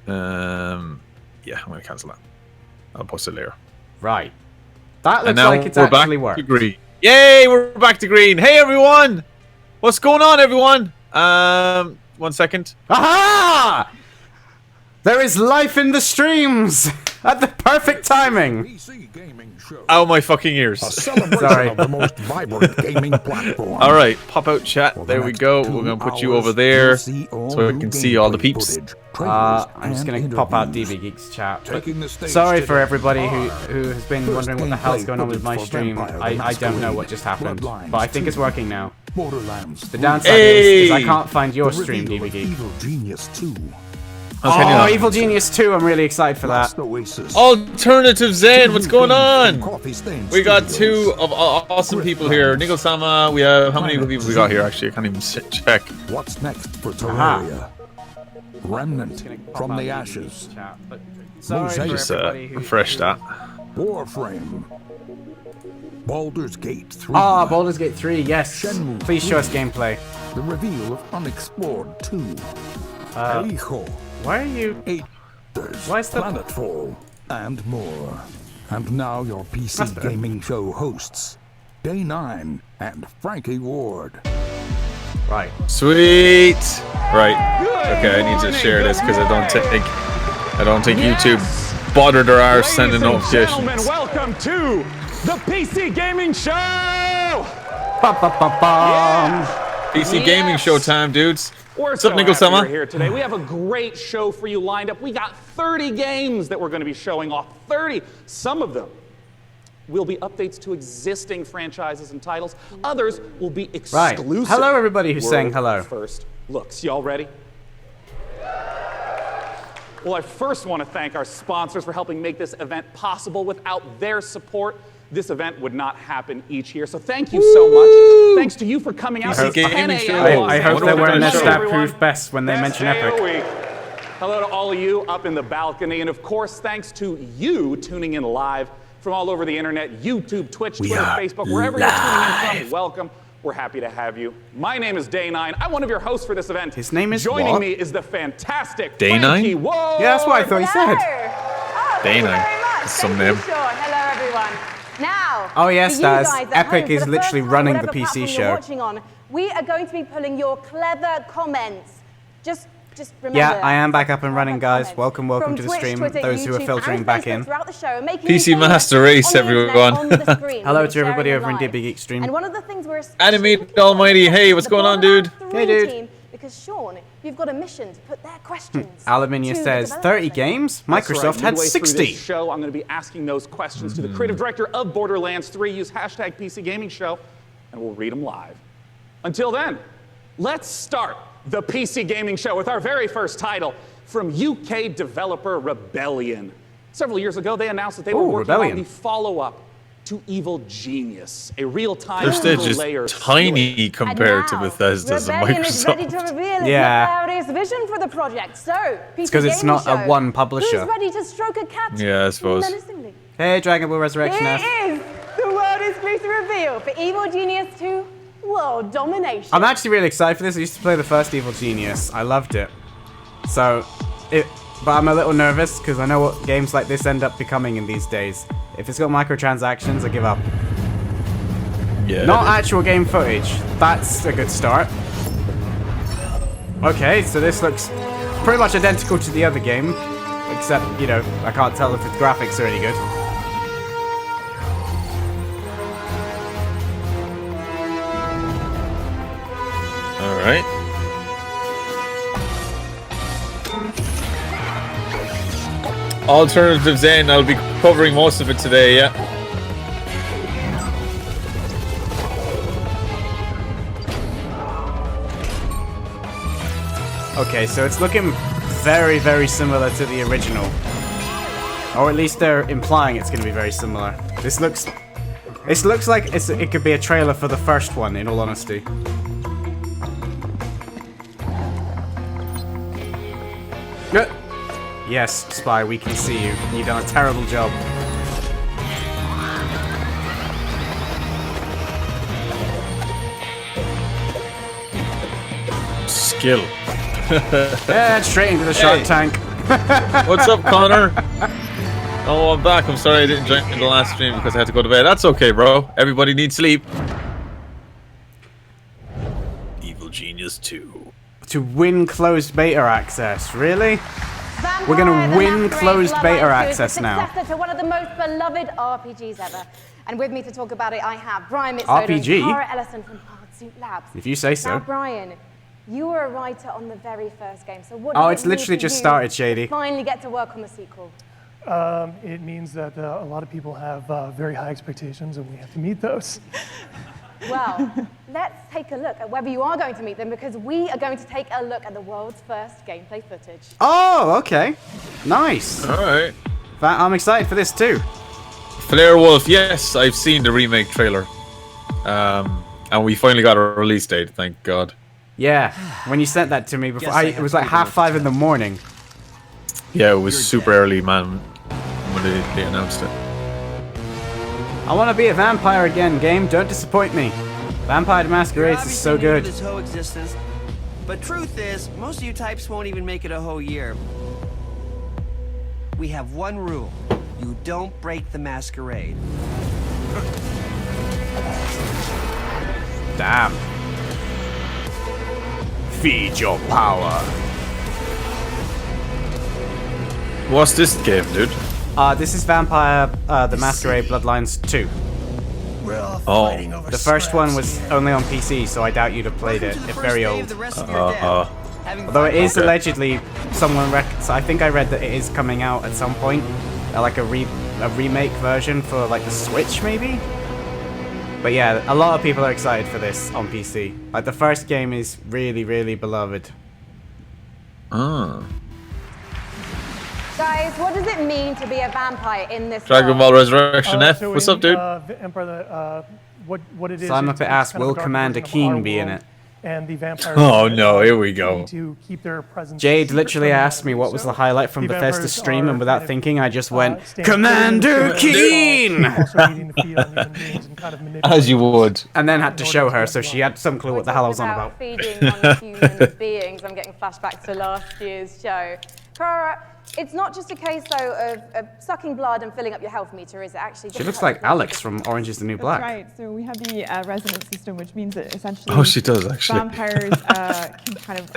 Yeah, I'm gonna cancel that. I'll post it later. Right. That looks like it's actually worked. Green. Yay, we're back to green. Hey everyone! What's going on, everyone? 1 second. Aha! There is life in the streams at the perfect timing. PC Gaming Show. Ow, my fucking ears. A celebration Sorry. of the most vibrant gaming platform. All right, pop out chat. There we go. We're gonna put you over there so we can see all the peeps. I'm just gonna pop out DeeBeeGeek's chat. Sorry for everybody who has been wondering what the hell's going on with my stream. I don't know what just happened, but I think it's working now. The downside is I can't find your stream, DeeBeeGeek. Evil Genius 2. Oh, Evil Genius 2, I'm really excited for that. Alternative Zen, what's going on? We got two of awesome people here. Nigel-sama, we have, how many people we got here actually? I can't even check. What's next for Terraria? Remnant from the ashes. Just refresh that. Warframe. Baldur's Gate 3. Ah, Baldur's Gate 3, yes. Please show us gameplay. The reveal of Unexplored 2. HIIROO. Why are you... Why is the... Planetfall, and more. And now your PC Gaming Show hosts, Day 9 and Frankie Ward. Right. Sweet. Right. Okay, I need to share this because I don't think YouTube bothered their arse sending notifications. Gentlemen, welcome to the PC Gaming Show. PC Gaming Show time, dudes. What's up, Nigel-sama? Here today. We have a great show for you lined up. We got 30 games that we're going to be showing off. 30. Some of them will be updates to existing franchises and titles. Others will be exclusive. Right. Hello, everybody who's saying hello. First looks. Y'all ready? Well, I first want to thank our sponsors for helping make this event possible. Without their support, this event would not happen each year. So thank you so much. Thanks to you for coming out. I hope they wearing their stat-proof vests when they mention Epic. Hello to all of you up in the balcony. And of course, thanks to you tuning in live from all over the internet, YouTube, Twitch, Twitter, Facebook, wherever you're tuning in from, welcome. We're happy to have you. My name is Day 9. I'm one of your hosts for this event. His name is Joining me is the fantastic Day 9? Frankie Ward. Yeah, that's what I thought he said. Oh, Day 9. That's some name. Sure. Hello, everyone. Now, oh yes, Daz. Epic is literally running the PC show. Watching on, we are going to be pulling your clever comments. Just remember. Yeah, I am back up and running, guys. Welcome to the stream. Twitter, those who are filtering back in. PC Master Race, everyone. Hello to everybody over in DeeBeeGeek stream. And one of the things we're Animated Almighty, hey, what's going on, dude? Hey, dude. Because Sean, you've got a mission to put their questions. Aluminium says 30 games. Microsoft had 60. This show, I'm going to be asking those questions to the creative director of Borderlands 3. Use hashtag PC Gaming Show, and we'll read them live. Until then, let's start the PC Gaming Show with our very first title from UK developer Rebellion. Several years ago, they announced that they were working on the follow-up to Evil Genius, a real-time their stage is tiny compared to Bethesda's and Rebellion is ready Microsoft. to reveal its vision for the project. So, PC because it's not a one publisher. Who's ready to stroke a cat? Yeah, I suppose. Menacingly? Hey, Dragon Ball Resurrection. Here is the world exclusive reveal for Evil Genius 2 World Domination. I'm actually really excited for this. I used to play the first Evil Genius. I loved it. But I'm a little nervous because I know what games like this end up becoming in these days. If it's got microtransactions, I give up. Yeah. Not actual game footage. That's a good start. Okay, so this looks pretty much identical to the other game. Except, you know, I can't tell if the graphics are any good. Alright. Alternatives in, I'll be covering most of it today, yeah. Okay, so it's looking very, very similar to the original. Or at least they're implying it's going to be very similar. This looks like it could be a trailer for the first one, in all honesty. Yes, Spy, we can see you. You've done a terrible job. Skill. Yeah, straight into the shark tank. What's up, Connor? Oh, I'm back. I'm sorry I didn't join the last stream because I had to go to bed. That's okay, bro. Everybody needs sleep. Evil Genius 2. To win closed beta access, really? Vampire We're gonna the win Masquerade closed beta Bloodlines 2 is access the now. successor to one of the most beloved RPGs ever. And with me to talk about it, I have Brian Mitsoda RPG? and Cara Ellison from Hardsuit Labs. If you say Now, so. Brian, you were a writer on the very first game, so what Oh, does it's it mean literally for just you started, Shady. to finally get to work on the sequel? It means that a lot of people have very high expectations, and we have to meet those. Well, let's take a look at whether you are going to meet them, because we are going to take a look at the world's first gameplay footage. Oh, okay. Nice. Alright. I'm excited for this too. Flare Wolf, yes, I've seen the remake trailer. And we finally got a release date, thank God. Yeah, when you sent that to me before, it was like 5:30 in the morning. Yeah, it was super early, man, when they announced it. I want to be a vampire again, game. Don't disappoint me. Vampire the Masquerade is so good. This whole existence, but truth is, most of you types won't even make it a whole year. We have one rule: you don't break the masquerade. Damn. Feed your power. What's this game, dude? This is Vampire the Masquerade Bloodlines 2. Oh, The first one was only on PC, so I doubt you'd have played it. It's very old. Although it is allegedly, I think I read that it is coming out at some point, like a remake version for like the Switch, maybe. But yeah, a lot of people are excited for this on PC. Like the first game is really, really beloved. Guys, what does it mean to be a vampire in this Dragon world? Ball Resurrection F. So What's in, up, dude? Emperor, what it is? Simon it's asked, kind of will a dark Commander version of Keen our be in world, it? And the vampires. Oh no, here we go. To keep their presence Jade secret literally from asked me what was the highlight from the Bethesda's vampires stream, are and without kind of, thinking, I just went, staying Commander hidden Keen! while also needing to feed on human beings and kind of manipulate As you would. And then had to show her, so she had some clue what the hell I was on about. Feeding on human beings. I'm getting flashbacks to last year's show. Cara, it's not just a case though of sucking blood and filling up your health meter, is it actually? She looks like Alex from Orange is the New Black. That's right. So we have the resonance system, which means that essentially Oh, she does actually. vampires can kind of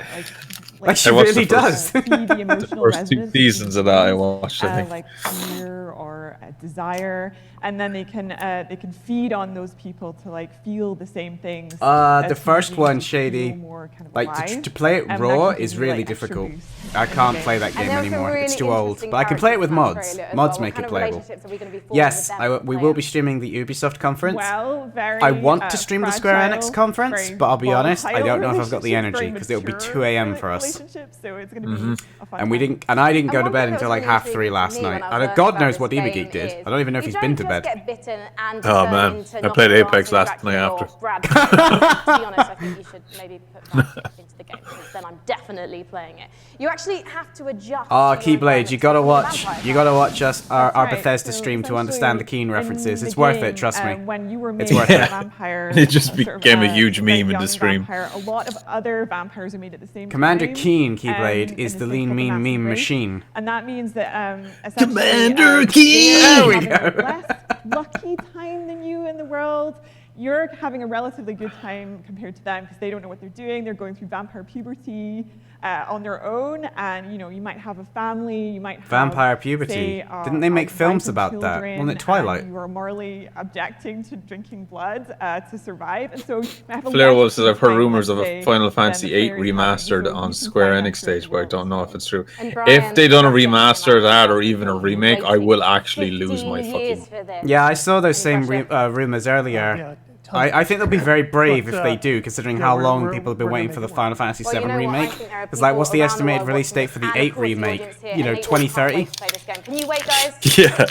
Like she I watched really the first- does. see the emotional First two resonance seasons of that I watched, I think. like fear or desire, and then they can feed on those people to like feel the same things. The as first human one, beings, to Shady, feel more kind of like alive, to play it and that raw can is give you, really like, extra difficult. boost I in the can't game. play that And game there are some anymore. really It's too old. interesting But I can play it with characters mods. in that trailer as Mods well. make What it kind of playable. relationships are we gonna be forming Yes, with them we to will play be streaming the Ubisoft conference. Well, very. I want to stream the Square fragile, Enix conference, very but I'll be honest, I volatile don't know if I've got the relationships, energy very because it'll be mature 2 a.m. for us. relationships, so it's gonna be a fun And we time. didn't, and I didn't go And to one bed thing that until was like really half 3 intriguing last to me night. when I And learned God about knows this what game DeeBeeGeek did. is I don't even know if you he's been to don't just bed. get bitten and Oh, turn man. into I not played a Apex Dracula last night or after. Brad Pitt. To be honest, I think you should maybe put that into the game, because then I'm definitely playing it. You actually have to adjust. Oh, to your Keyblade, you environment gotta to watch. vampire You gotta watch us our That's right. Bethesda So stream to understand the Keen essentially, references. in It's the worth it, game, trust me. when you were It's made worth a it. vampire, It just sort of, became a huge very meme in the young stream. vampire, a lot of other vampires are made at the same Commander time. Keen, Keyblade, in is this the thing lean, called the mean, meme Masquerade. machine. And that means that essentially, Commander they Keen! are There we having go. a less lucky time than you in the world. You're having a relatively good time compared to them because they don't know what they're doing. They're going through vampire puberty on their own, and you might have a family. You might have Vampire puberty. say, Didn't they make wife films and about that? children, Wasn't it Twilight? and you are morally objecting to drinking blood to survive, and so you might have a Flare less Wolf says I've heard time, rumors let's of say, a Final than Fantasy the VIII players having. remastered So on you can Square find Enix that throughout stage, but I the don't know world. if it's true. And If Brian, they done a that's the remaster of that or even a thing. remake, I will actually lose my 15 years fucking... for this. Yeah, I saw those Any same pressure? rumors earlier. Yeah, I think they'll be very brave But, if they do, considering yeah, how we're- long we're- people have been we're waiting gonna for the make it Final Fantasy Well, you VII know what? I remake. think there are It's like, what's the people around the estimated world release watching date for the this, and 8 of course the remake? audience here, You know, and they all can't 2030? wait to play this game. Can you wait, guys? Yeah. There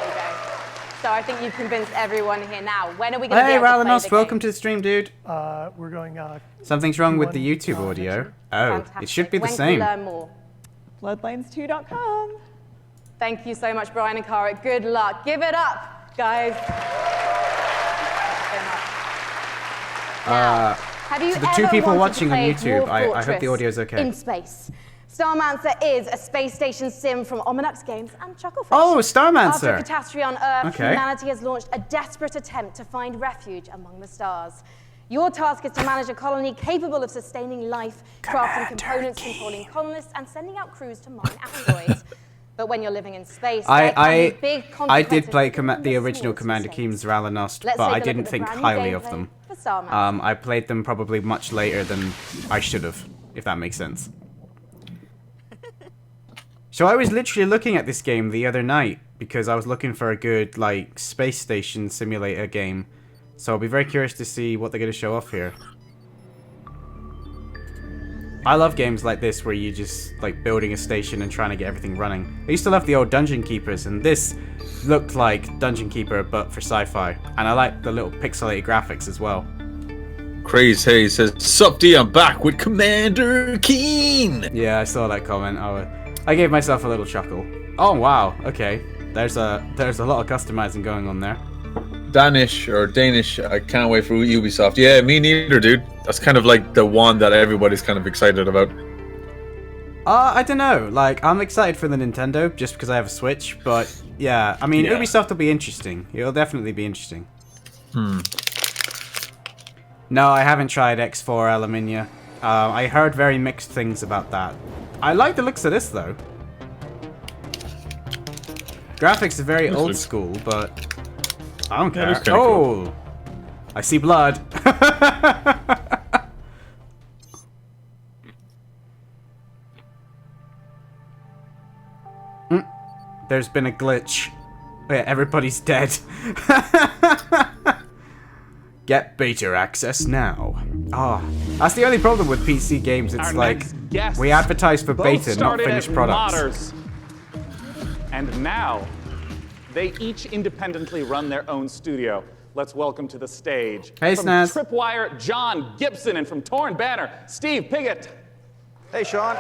you go. So I think you've convinced everyone here now. When are we going to Hey, be able to play Ralanos, the welcome game? to the stream, dude. we're going. Something's wrong with the Q1, YouTube next audio. year. Oh, Fantastic. it should be the When can we same. learn more? Bloodlines2.com. Thank you so much, Brian and Cara. Good luck. Give it up, guys. Now, have you to the two ever people wanted watching to on play YouTube, Dwarf I hope the Fortress audio's okay. in space? Starmancer is a space station sim from Ominux Games and Chucklefish. Oh, After a Starmancer. catastrophe on Earth, Okay. humanity has launched a desperate attempt to find refuge among the stars. Your task is to manage a colony capable of sustaining life, crafting components, controlling colonists, and sending out crews to mine asteroids. But when you're living in space, there can be big I did consequences play for even the the original smallest Commander mistakes. Keem's Ralanost, Let's but take a I look didn't at the think brand new highly of gameplay them. for Starmancer. I played them probably much later than I should have, if that makes sense. So I was literally looking at this game the other night because I was looking for a good, like, space station simulator game. So I'll be very curious to see what they're going to show off here. I love games like this where you're just, like, building a station and trying to get everything running. I used to love the old Dungeon Keepers, and this looked like Dungeon Keeper, but for sci-fi. And I like the little pixelated graphics as well. Craze Hayes says, "Sup D, I'm back with Commander Keen." Yeah, I saw that comment. I gave myself a little chuckle. Oh wow, okay. There's a lot of customizing going on there. Danish, I can't wait for Ubisoft. Yeah, me neither, dude. That's kind of like the one that everybody's kind of excited about. I don't know. Like, I'm excited for the Nintendo just because I have a Switch, but yeah, I mean, Yeah. Ubisoft will be interesting. It'll definitely be interesting. No, I haven't tried X4 Aluminium. I heard very mixed things about that. I like the looks of this, though. Graphics are very old school, but I don't care. That is kinda cool. I see blood. There's been a glitch. Yeah, everybody's dead. Get beta access now. That's the only problem with PC games. It's Our like, next guests we advertise for both beta, not started finished as products. modders. And now, they each independently run their own studio. Let's welcome to the stage, Hey, from Snaz. Tripwire, John Gibson, and from Torn Banner, Steve Piggott. Hey, Sean.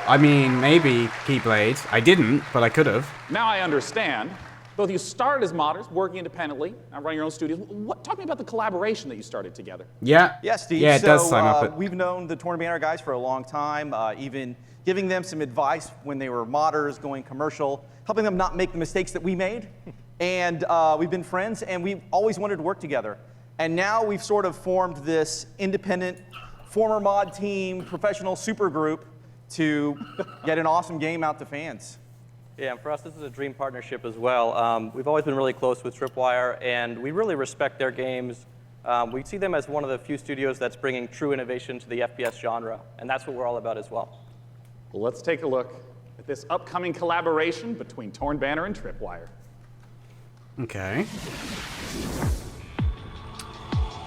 I mean, maybe Keyblade. I didn't, but I could have. Now I understand. Both of you started as modders, working independently, now running your own studios. Talk to me about the collaboration that you started together. Yeah. Yeah, Steve. Yeah, it does sign up. We've known the Torn Banner guys for a long time, even giving them some advice when they were modders, going commercial, helping them not make the mistakes that we made. And we've been friends, and we've always wanted to work together. And now we've sort of formed this independent, former mod team, professional super group to get an awesome game out to fans. Yeah, and for us, this is a dream partnership as well. We've always been really close with Tripwire, and we really respect their games. We see them as one of the few studios that's bringing true innovation to the FPS genre, and that's what we're all about as well. Well, let's take a look at this upcoming collaboration between Torn Banner and Tripwire. Okay.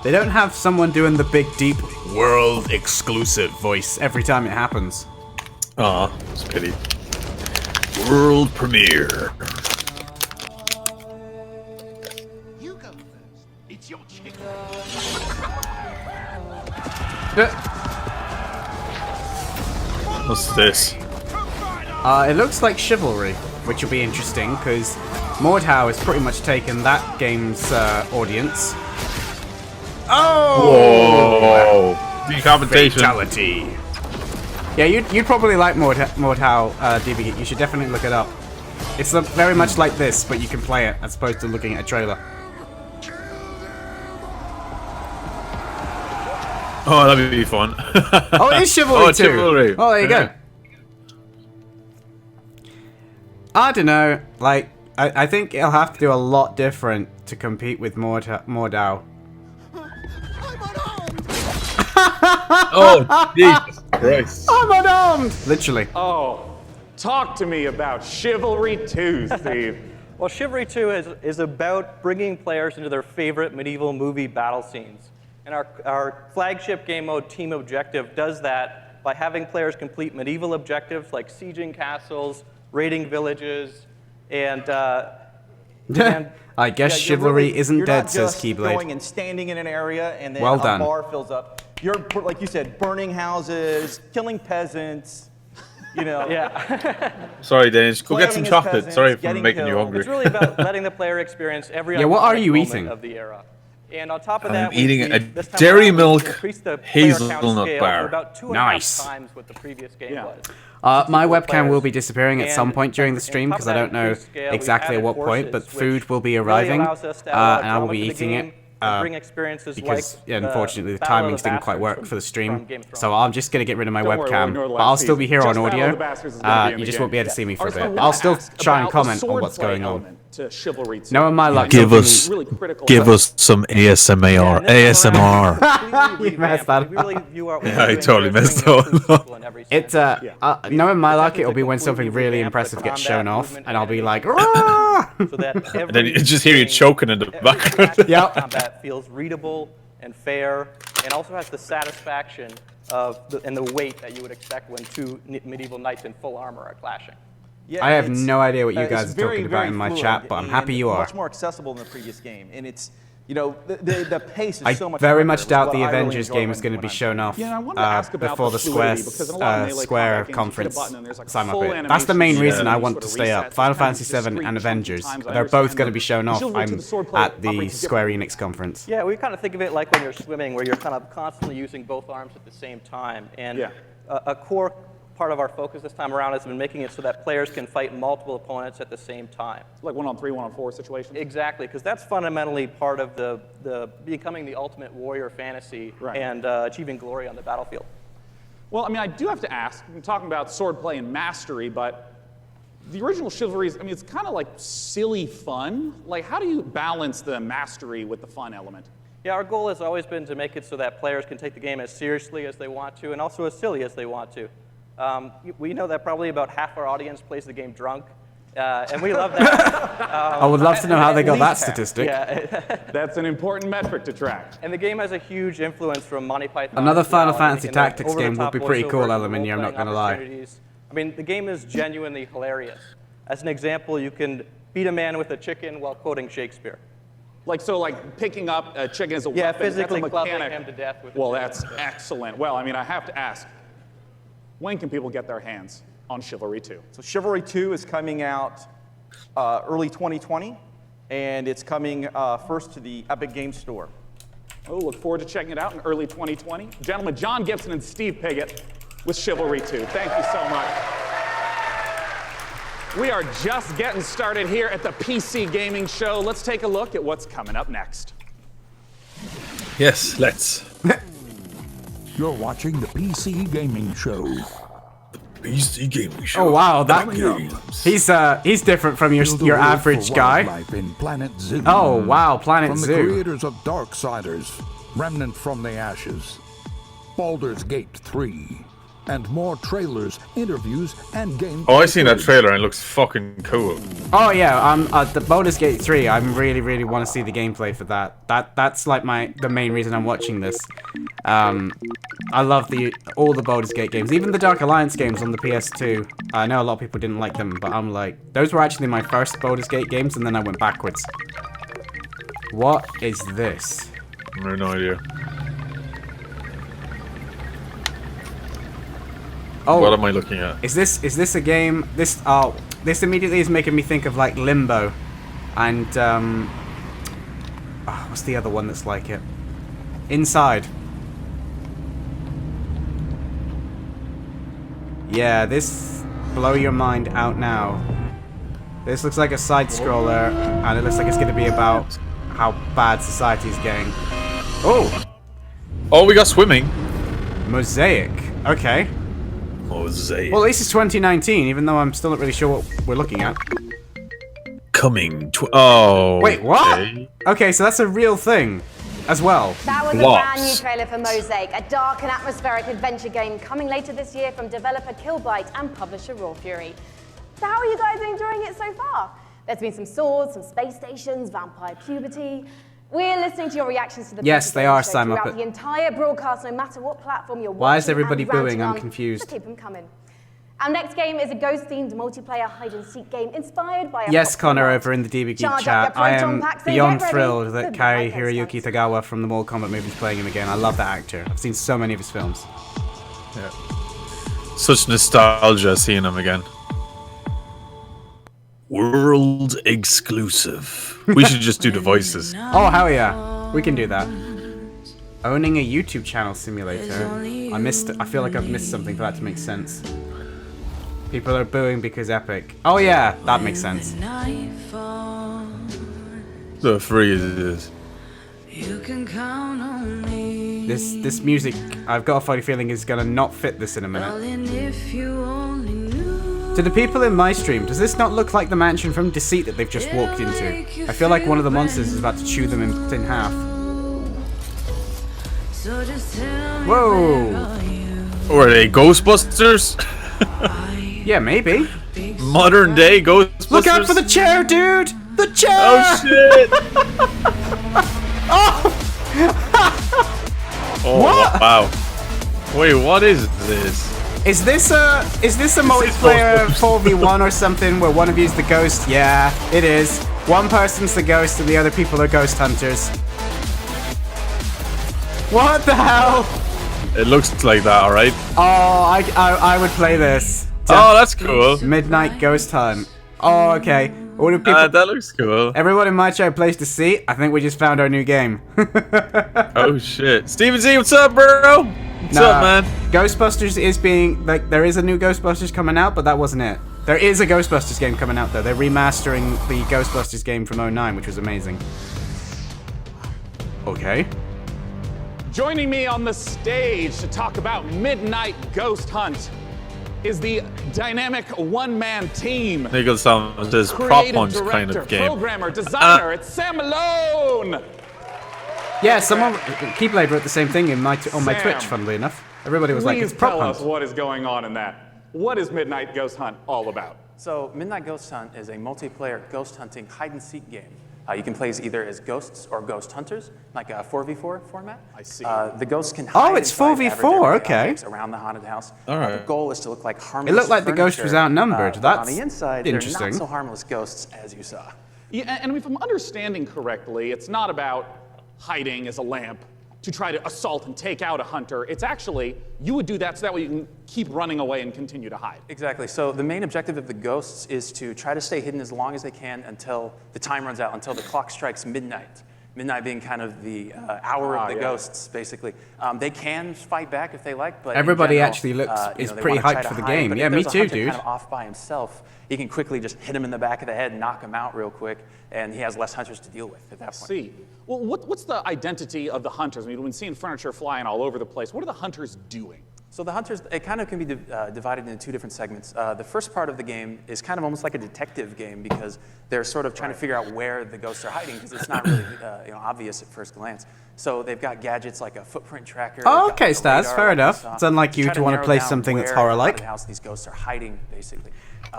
They don't have someone doing the big, deep, world exclusive voice every time it happens. Aw, it's a pity. World premiere. You go first. It's your chicken. What's this? It looks like Chivalry, which will be interesting because Mordhau has pretty much taken that game's audience. Oh! Whoa! Decapitation. Fatality. Yeah, you'd probably like Mordhau, DeeBeeGeek. You should definitely look it up. It's very much like this, but you can play it as opposed to looking at a trailer. Oh, that'd be fun. Oh, it is Chivalry too. Chivalry. Oh, there you go. I don't know. Like, I think it'll have to do a lot different to compete with Mordhau. Oh, Jesus Christ. I'm unarmed! Literally. Oh, talk to me about Chivalry 2, Steve. Well, Chivalry 2 is about bringing players into their favorite medieval movie battle scenes. And our flagship game mode, Team Objective, does that by having players complete medieval objectives like sieging castles, raiding villages, and I guess Chivalry isn't dead, says Keyblade. You're not just going Keyblade. and standing in an area and then Well a done. bar fills up. You're, like you said, burning houses, killing peasants, you know. Yeah. Sorry, Danish. Go get some Playing as chocolate. peasants, Sorry for getting making you killed. hungry. It's really about letting the player experience every Yeah, what are iconic you moment eating? of the era. And on top of I'm that, eating a this time dairy around, milk increased the player count hazelnut scale bar. to about 2.5 Nice. times what the previous game was. My 64 webcam will players. be disappearing at some point during the stream because I don't know exactly at what point, but food will be arriving, and I will be eating it. Because unfortunately the timings didn't quite work for the stream, so I'm just gonna get rid of my webcam. But I'll still be here on audio. You just won't be able to see me for a bit. I'll still try and comment on what's going on. Knowing my luck, give us some ASMR. You messed that up. Yeah, I totally messed up. It's knowing my luck, it'll be when something really impressive gets shown off, and I'll be like, "Rah!" And then you just hear you choking in the background. Yep. Combat feels readable and fair, and also has the satisfaction of the weight that you would expect when two medieval knights in full armor are clashing. Yeah, I have no idea what you guys are very, talking about in my chat, but I'm happy you are. Much more accessible than the previous game, and it's, you know, the pace is so much. I very quicker, much which doubt is the what I really Avengers enjoy game is going to be shown off before the Square conference. So I'm up it. That's the main reason I want to stay up. Final Fantasy VII and Avengers, they're both going to be shown off. I'm at the Square Enix conference. Yeah, we kind of think of it like when you're swimming, where you're kind of constantly using both arms at the same time. And a core part of our focus this time around has been making it so that players can fight multiple opponents at the same time. Like 1-on-3, 1-on-4 situation? Exactly, because that's fundamentally part of the becoming the ultimate warrior fantasy and achieving glory on the battlefield. Well, I mean, I do have to ask, I'm talking about swordplay and mastery, but the original Chivalry, I mean, it's kind of like silly fun. Like, how do you balance the mastery with the fun element? Yeah, our goal has always been to make it so that players can take the game as seriously as they want to and also as silly as they want to. We know that probably about half our audience plays the game drunk, and we love that. I would love to know how they got that statistic. Yeah. That's an important metric to track. And the game has a huge influence from Monty Python. Another Final Fantasy Tactics game would be pretty cool, Elamini, I'm not going to lie. I mean, the game is genuinely hilarious. As an example, you can beat a man with a chicken while quoting Shakespeare. Like picking up a chicken as a weapon. Yeah, physically that's a clubbing mechanic. him to death with Well, a that's excellent. Well, I mean, I have to ask, when can people get their hands on Chivalry 2? So Chivalry 2 is coming out early 2020, and it's coming first to the Epic Games Store. Oh, look forward to checking it out in early 2020. Gentlemen, John Gibson and Steve Piggott with Chivalry 2. Thank you so much. We are just getting started here at the PC Gaming Show. Let's take a look at what's coming up next. Yes, let's. You're watching the PC Gaming Show. PC Gaming Show. Oh wow, he's different from your average guy. In Planet Zoo. Oh wow, Planet From Zoo. the creators of Darksiders, Remnant from the Ashes, Baldur's Gate 3, and more trailers, interviews, and gameplay. Oh, I seen that trailer and it looks fucking cool. Oh yeah, the Baldur's Gate 3. I really want to see the gameplay for that. That's like the main reason I'm watching this. I love all the Baldur's Gate games, even the Dark Alliance games on the PS2. I know a lot of people didn't like them, but I'm like, those were actually my first Baldur's Gate games, and then I went backwards. What is this? I have no idea. Oh, what am I looking at? Is this a game? This immediately is making me think of like Limbo, and what's the other one that's like it? Inside. Yeah, this blow your mind out now. This looks like a side scroller, and it looks like it's going to be about how bad society is getting. Oh, we got swimming. Mosaic. Okay. Mosaic. Well, at least it's 2019, even though I'm still not really sure what we're looking at. Coming. Oh. Wait, what? Okay, so that's a real thing as well. That was a brand new trailer for Mosaic, a dark and atmospheric adventure game coming later this year from developer Killbyte and publisher Raw Fury. So how are you guys enjoying it so far? There's been some swords, some space stations, vampire puberty. We're listening to your reactions to the Yes, they are, Sam throughout Muppet. the entire broadcast, no matter what platform you're watching. Why is everybody and ranting booing? I'm on, confused. So keep them coming. Our next game is a ghost-themed multiplayer hide-and-seek game inspired by a Yes, popular Connor, mod. over in the DeeBeeGeek Charge up chat. your I proton am packs and beyond get ready thrilled for that the Kari Mega Hiroyuki Tagawa from the Mortal Kombat movies playing him again. I love that actor. I've seen so many of his films. Yeah. Such nostalgia seeing him again. World exclusive. We should just do the voices. Oh, hell yeah. We can do that. Owning a YouTube channel simulator. I feel like I've missed something for that to make sense. People are booing because Epic. Oh yeah, that makes sense. So free as it is. This music, I've got a funny feeling, is gonna not fit this in a minute. To the people in my stream, does this not look like the mansion from Deceit that they've just walked into? I feel like one of the monsters is about to chew them in half. Whoa! Or are they Ghostbusters? Yeah, maybe. Modern day Ghostbusters. Look out for the chair, dude! The chair! Oh shit! Oh What? wow! Wait, what is this? Is this a multiplayer 4v1 or something where one of you's the ghost? Yeah, it is. One person's the ghost and the other people are ghost hunters. What the hell? It looks like that, alright? Oh, I would play this. Oh, that's cool. Midnight Ghost Hunt. Oh, okay. All the people, that looks cool. everyone in my chat plays to see. I think we just found our new game. Oh shit. Steven Z, what's up, bro? What's up, man? Ghostbusters is being, like, there is a new Ghostbusters coming out, but that wasn't it. There is a Ghostbusters game coming out, though. They're remastering the Ghostbusters game from '09, which was amazing. Okay. Joining me on the stage to talk about Midnight Ghost Hunt is the dynamic one-man team. Nigel says prop Creative hunt director, kind of game. programmer, designer, it's Sam Malone! Yeah, someone, Keyblade wrote the same thing on my Sam, Twitch, funnily enough. Everybody was like, it's Please prop tell hunt. us what is going on in that. What is Midnight Ghost Hunt all about? So Midnight Ghost Hunt is a multiplayer ghost hunting hide-and-seek game. You can play as either as ghosts or ghost hunters, like a 4v4 format. I see. The ghosts can hide it's inside 4v4, average everyday okay. objects around the haunted house. All right. The goal is to look like harmless It looked like the ghost was furniture, outnumbered. but That's on the inside, interesting. they're not so harmless ghosts as you saw. Yeah, and if I'm understanding correctly, it's not about hiding as a lamp to try to assault and take out a hunter. It's actually, you would do that so that way you can keep running away and continue to hide. Exactly. So the main objective of the ghosts is to try to stay hidden as long as they can until the time runs out, until the clock strikes midnight. Midnight being kind of the hour of the ghosts, basically. They can fight back if they like, but Everybody in general, actually looks you is know, they pretty wanna try hyped to for the hide, game. but Yeah, if me there's a too, hunter dude. kind of off by himself, he can quickly just hit him in the back of the head, knock him out real quick, and he has less hunters to deal with at that point. See. Well, what's the identity of the hunters? I mean, we've been seeing furniture flying all over the place. What are the hunters doing? So the hunters, it kind of can be divided into two different segments. The first part of the game is kind of almost like a detective game because they're sort of trying to figure out where the ghosts are hiding because it's not really obvious at first glance. So they've got gadgets like a footprint tracker. Oh, okay, Stas, fair enough. It's unlike you to want to play narrow down something that's where horror-like. in the house these ghosts are hiding, basically.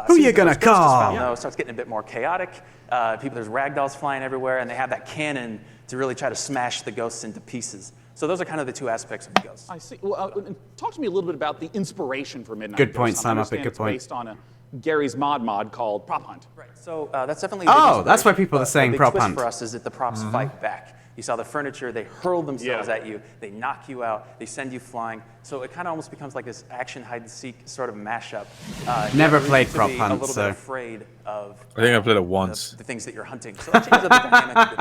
Who Soon you as the gonna first ghost is found, call? though, it starts getting a bit more chaotic. There's ragdolls flying everywhere, and they have that cannon to really try to smash the ghosts into pieces. So those are kind of the two aspects of the ghosts. I see. Well, talk to me a little bit about the inspiration for Midnight Good point, Ghost Hunt. I Sam Uppett, understand good it's point. based on a Gary's mod called Prop Hunt. Right. So that's definitely. Oh, that's why people are saying the big prop twist hunt. for us is that the props fight back. You saw the furniture; they hurl themselves at you, they knock you out, they send you flying. So it kind of almost becomes like this action hide and seek sort of mashup. Never you played need to prop be hunt, a little so- bit afraid of. I think I played it once. The things that you're hunting. So that changes up the dynamic a bit.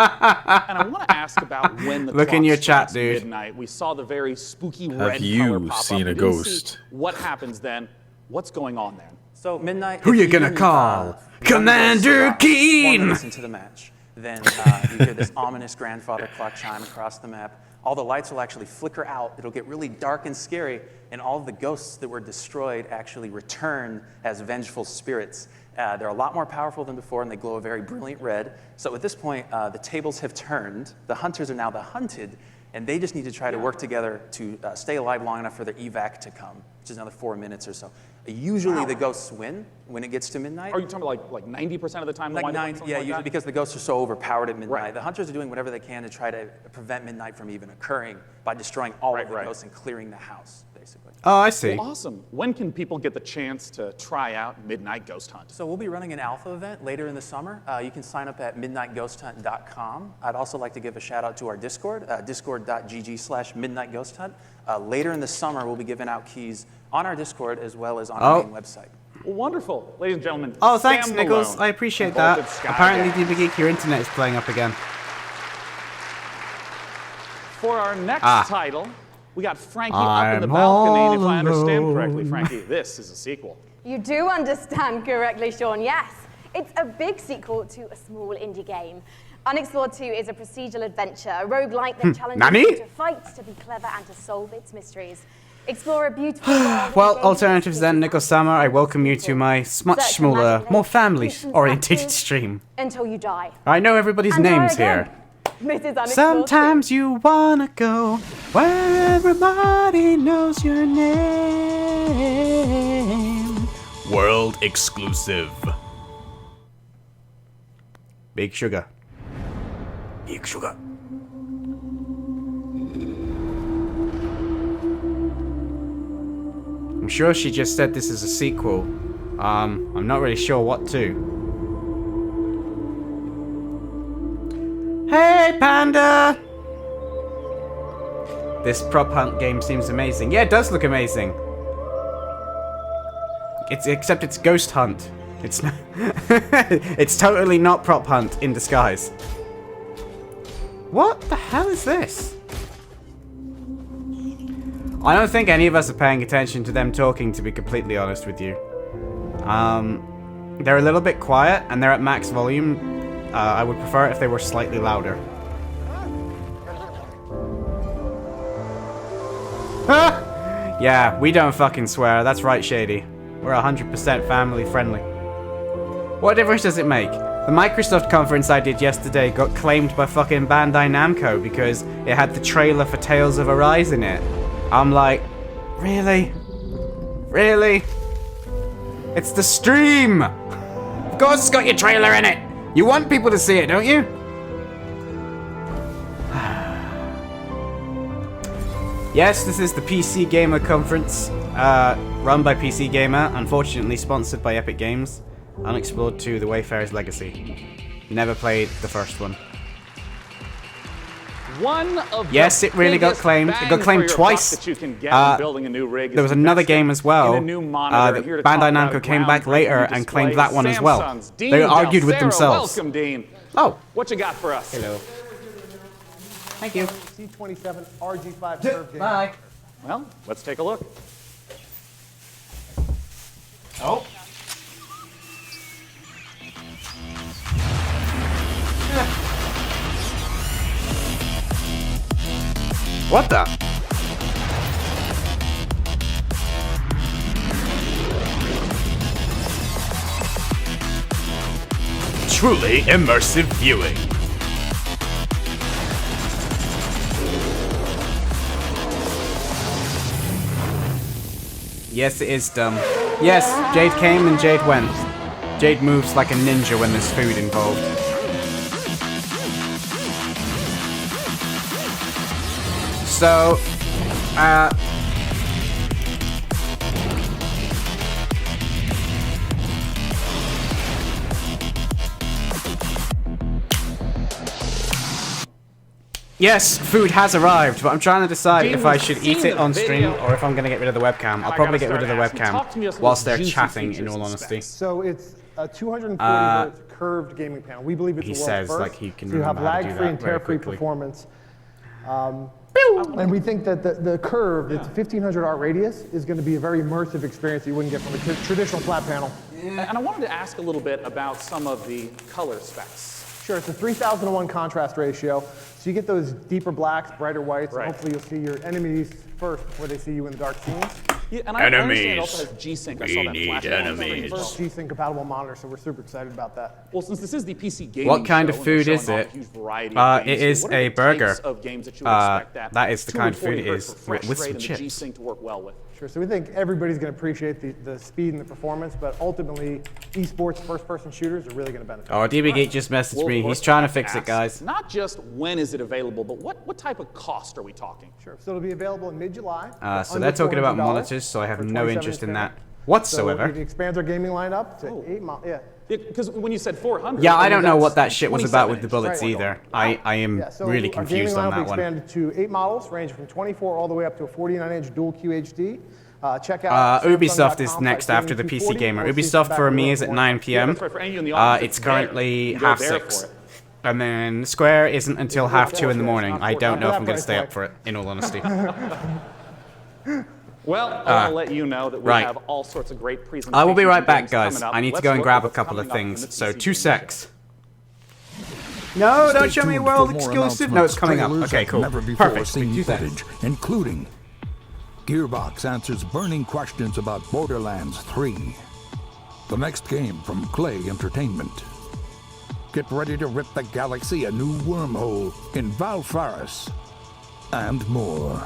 And I want to ask about when the Look in clock your chat, strikes dude. midnight. We saw the very spooky Have red you color pop seen up. a We didn't see ghost? what happens then? What's going on then? So midnight. Who if you gonna even, call? one Commander ghost drops Keen! 4 minutes into the match, then you hear this ominous grandfather clock chime across the map. All the lights will actually flicker out. It'll get really dark and scary, and all of the ghosts that were destroyed actually return as vengeful spirits. They're a lot more powerful than before, and they glow a very brilliant red. So at this point, the tables have turned. The hunters are now the hunted, and they just need to try to work together to stay alive long enough for their evac to come, which is another 4 minutes or so. Usually the ghosts win when it gets to midnight. Are you talking about like 90% of the time? Like they'll wind up 9, something yeah, like usually that? because the ghosts are so overpowered at midnight. Right. The hunters are doing whatever they can to try to prevent midnight from even occurring by destroying all of the ghosts and clearing the house, basically. Oh, I see. Well, awesome. When can people get the chance to try out Midnight Ghost Hunt? So we'll be running an alpha event later in the summer. You can sign up at midnightghosthunt.com. I'd also like to give a shout out to our Discord, discord.gg/midnightghosthunt. Later in the summer, we'll be giving out keys on our Discord as well as on our main website. Well, wonderful. Ladies and gentlemen, Oh, thanks, Sam Nichols. Malone, I appreciate Vaulted that. Sky Apparently, Gang. DeeBeeGeek, your internet is playing up again. For our next title, we got Frankie up in the balcony. And if I understand correctly, Frankie, this is a sequel. You do understand correctly, Sean, yes. It's a big sequel to a small indie game. Unexplored 2 is a procedural adventure, a roguelike that challenges you to fight, to be clever, and to solve its mysteries. Explore a beautiful world. Well, Alternatives then, Nico-sama, I welcome you to my much smaller, more family-oriented stream. Until you die. I know everybody's names here. Sometimes you wanna go where everybody knows your name. World exclusive. Big Sugar. Big Sugar. I'm sure she just said this is a sequel. I'm not really sure what to. Hey, Panda! This prop hunt game seems amazing. Yeah, it does look amazing. Except it's Ghost Hunt. It's not it's totally not prop hunt in disguise. What the hell is this? I don't think any of us are paying attention to them talking, to be completely honest with you. They're a little bit quiet and they're at max volume. I would prefer it if they were slightly louder. Yeah, we don't fucking swear. That's right, Shady. We're 100% family friendly. What difference does it make? The Microsoft conference I did yesterday got claimed by fucking Bandai Namco because it had the trailer for Tales of Arise in it. I'm like, really? Really? It's the stream! Of course it's got your trailer in it! You want people to see it, don't you? Yes, this is the PC Gamer conference, run by PC Gamer, unfortunately sponsored by Epic Games. Unexplored 2, The Wayfarer's Legacy. Never played the first one. Yes, it really got claimed. It got claimed twice. There was another game as well. Bandai Namco came back later and claimed that one as well. They argued with themselves. Welcome, Dean. Oh. What you got for us? Hello. Thank you. C27 RG5 curve game. Bye. Well, let's take a look. Oh. What the? Truly immersive viewing. Yes, it is dumb. Yes, Jade came and Jade went. Jade moves like a ninja when there's food involved. So, yes, food has arrived, but I'm trying to decide if I should eat it on stream or if I'm going to get rid of the webcam. I'll probably get rid of the webcam whilst they're chatting, in all honesty. So it's a 240 hertz curved gaming panel. We believe it's the world's first. Like he can so you have lag-free and tear-free performance. And we think that the curve, it's 1500 art radius, is going to be a very immersive experience that you wouldn't get from a traditional flat panel. And I wanted to ask a little bit about some of the color specs. Sure, it's a 3000:1 contrast ratio, so you get those deeper blacks, brighter whites, and hopefully you'll see your enemies first before they see you in the dark scenes. Yeah, and I understand it also has G-Sync. I saw that flash. First G-Sync compatible monitor, so we're super excited about that. Well, since this is the PC gaming what kind show, of food is it? It is a burger. That is the kind of food it is, with some chips. G-Sync to work well with. Sure, so we think everybody's going to appreciate the speed and the performance, but ultimately, esports first-person shooters are really going to benefit. Oh, DeeBeeGeek just messaged me. He's trying to fix it, guys. Not just when is it available, but what type of cost are we talking? Sure, so it'll be available in mid-July. So they're talking about monitors, so I have no interest in that whatsoever. So it expands our gaming lineup to 8 models. Yeah. Because when you said 400. Yeah, I don't know what that shit was about with the bullets either. I am really confused on that one. Our gaming lineup expanded to 8 models, ranging from 24 all the way up to a 49-inch dual QHD. Check out Ubisoft is next after the PC Gamer. Ubisoft for me is at 9 p.m. It's currently 6:30. And then Square isn't until 2:30 in the morning. I don't know if I'm going to stay up for it, in all honesty. Well, I'll let you know that we have all sorts of great presentations. I will be right back, and games guys. coming up. I need to Let's go and look grab at a couple of what's coming up in things. the So, PC 2 Gamer secs. No, don't Stay show me tuned world for more exclusive. No, it's coming up. announcements, Okay, trailers, cool. and never before Perfect. seen 2 secs. footage, including Gearbox answers burning questions about Borderlands 3, the next game from Clay Entertainment. Get ready to rip the galaxy a new wormhole in Valfaris, and more.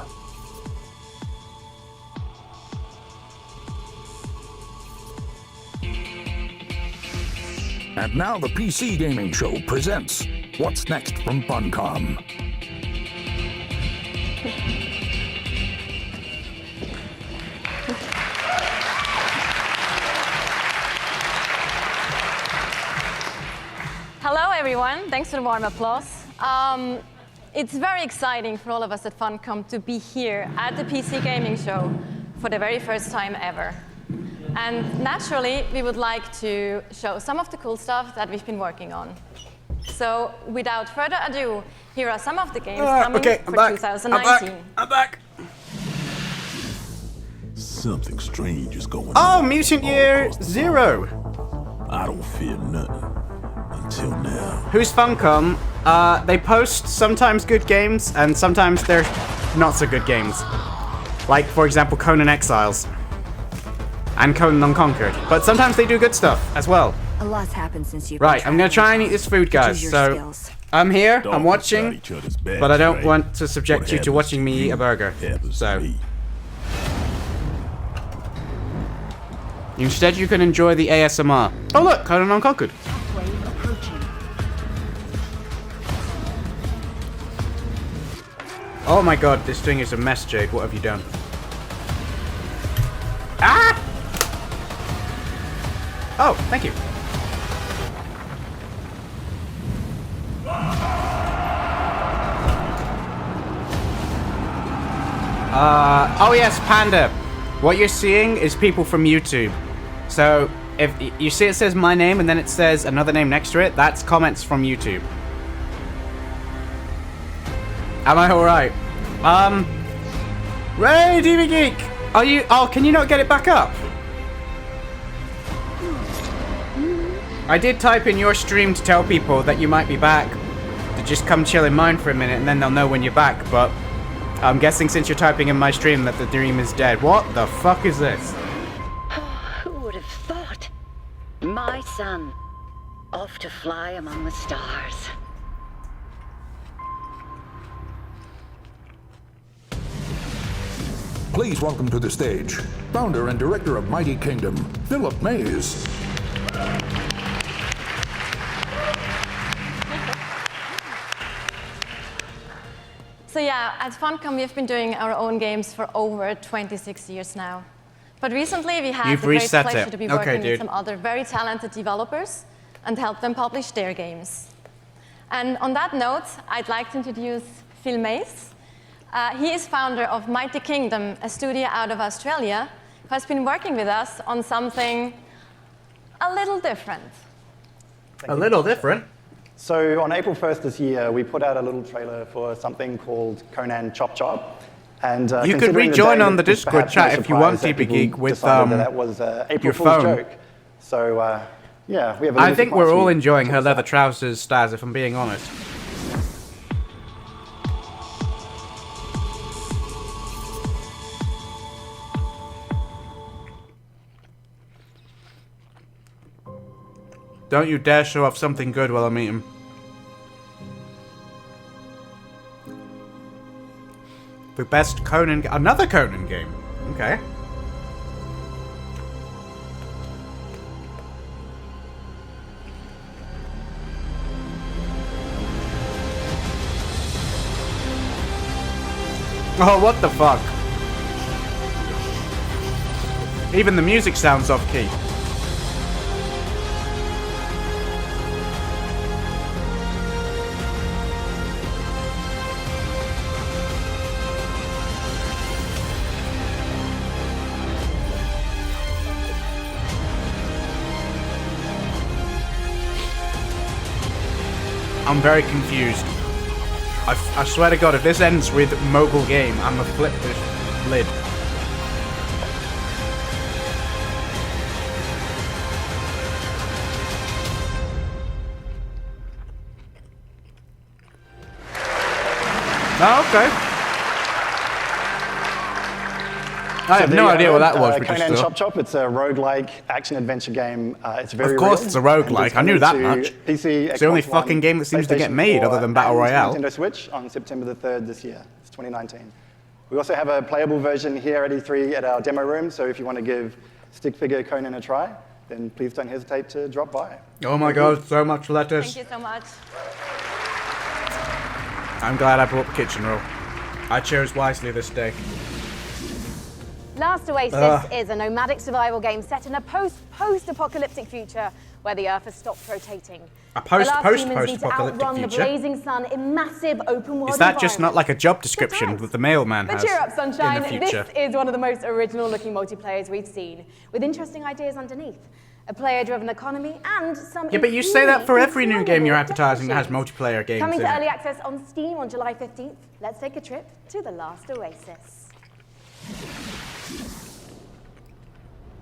And now the PC Gaming Show presents What's Next from Funcom. Hello everyone, thanks for the warm applause. It's very exciting for all of us at Funcom to be here at the PC Gaming Show for the very first time ever. And naturally, we would like to show some of the cool stuff that we've been working on. So without further ado, here are some of the games coming for 2019. I'm back. Something strange is going on. Oh, Mutant Year Zero. I don't fear nothing until now. Who's Funcom? They post sometimes good games, and sometimes they're not so good games. Like, for example, Conan Exiles. And Conan Unconquered. But sometimes they do good stuff as well. A lot's happened since you've Right, I'm gonna try and eat this food, guys. So, I'm here, I'm watching, but I don't want to subject you to watching me eat a burger. So, instead you can enjoy the ASMR. Oh look, Conan Unconquered. Oh my god, this thing is a mess, Jade. What have you done? Ah! Oh, thank you. Oh yes, Panda. What you're seeing is people from YouTube. So, if you see it says my name and then it says another name next to it, that's comments from YouTube. Am I alright? Ray, DeeBeeGeek! Are you... Oh, can you not get it back up? I did type in your stream to tell people that you might be back. To just come chill in mine for a minute and then they'll know when you're back, but... I'm guessing since you're typing in my stream that the dream is dead. What the fuck is this? Who would have thought? My son, off to fly among the stars. Please welcome to the stage, founder and director of Mighty Kingdom, Philip Mays. So yeah, at Funcom we've been doing our own games for over 26 years now. But recently we had the great pleasure to be working with some other very talented developers and help them publish their games. And on that note, I'd like to introduce Phil Mays. He is founder of Mighty Kingdom, a studio out of Australia, who has been working with us on something a little different. A little different? So on April 1st this year, we put out a little trailer for something called Conan Chop Chop. And you could rejoin on the Discord chat if you want, DeeBeeGeek, with that was April your Fool's phone. joke. So yeah, we have a I think we're all suite. enjoying her leather trousers, Staz, if I'm being honest. Don't you dare show off something good while I'm eating. The best Conan... Another Conan game. Okay. Oh, what the fuck? Even the music sounds off-key. I'm very confused. I swear to God, if this ends with mogul game, I'm gonna flip this lid. Oh, okay. I have no idea what that was. Conan Chop Chop. It's a roguelike action-adventure game. It's very Of course real, it's a roguelike. I knew that much. PC, it's the only Xbox fucking One, game that seems to get PlayStation made 4, other than Battle and Royale. Nintendo Switch on September the 3rd this year. It's 2019. We also have a playable version here at E3 at our demo room, so if you want to give stick figure Conan a try, then please don't hesitate to drop by. Oh my God, so much lettuce. Thank you so much. I'm glad I brought the kitchen roll. I chose wisely this day. Last Oasis is a nomadic survival game set in a post-apocalyptic future where the Earth has stopped rotating. A post-apocalyptic outrun the future? blazing sun in massive open world Is that just not like a job description that the mailman But has cheer up, sunshine. in the future? This is one of the most original-looking multiplayers we've seen, with interesting ideas underneath. A player-driven economy and some. Yeah, but you say that for every new game you're advertising that has multiplayer games Coming in to it. early access on Steam on July 15th. Let's take a trip to the last Oasis.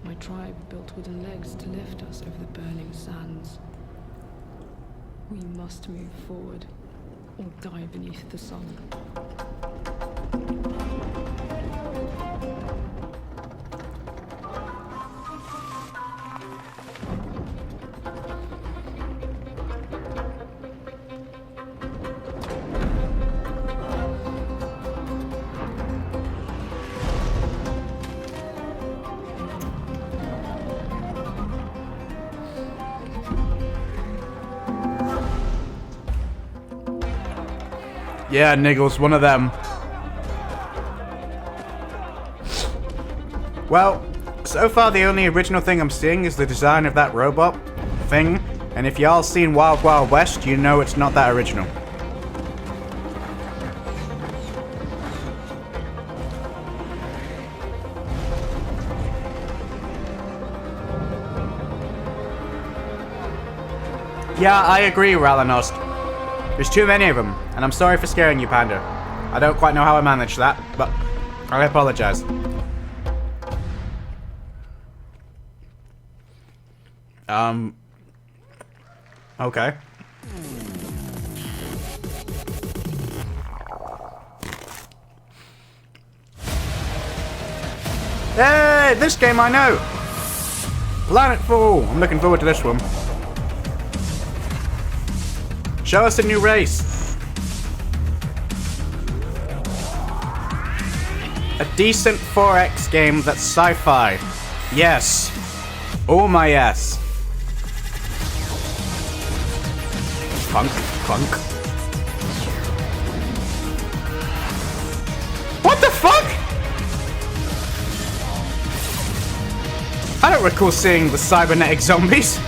My tribe built wooden legs to lift us over the burning sands. We must move forward, or die beneath the sun. Yeah, Niggles, one of them. Well, so far the only original thing I'm seeing is the design of that robot thing, and if y'all seen Wild Wild West, you know it's not that original. Yeah, I agree, Ralanost. There's too many of them, and I'm sorry for scaring you, Panda. I don't quite know how I managed that, but I apologize. Okay. Hey, this game I know! Planetfall! I'm looking forward to this one. Show us a new race. A decent 4X game that's sci-fi. Yes. Oh my yes. Clunk, clunk. What the fuck? I don't recall seeing the cybernetic zombies.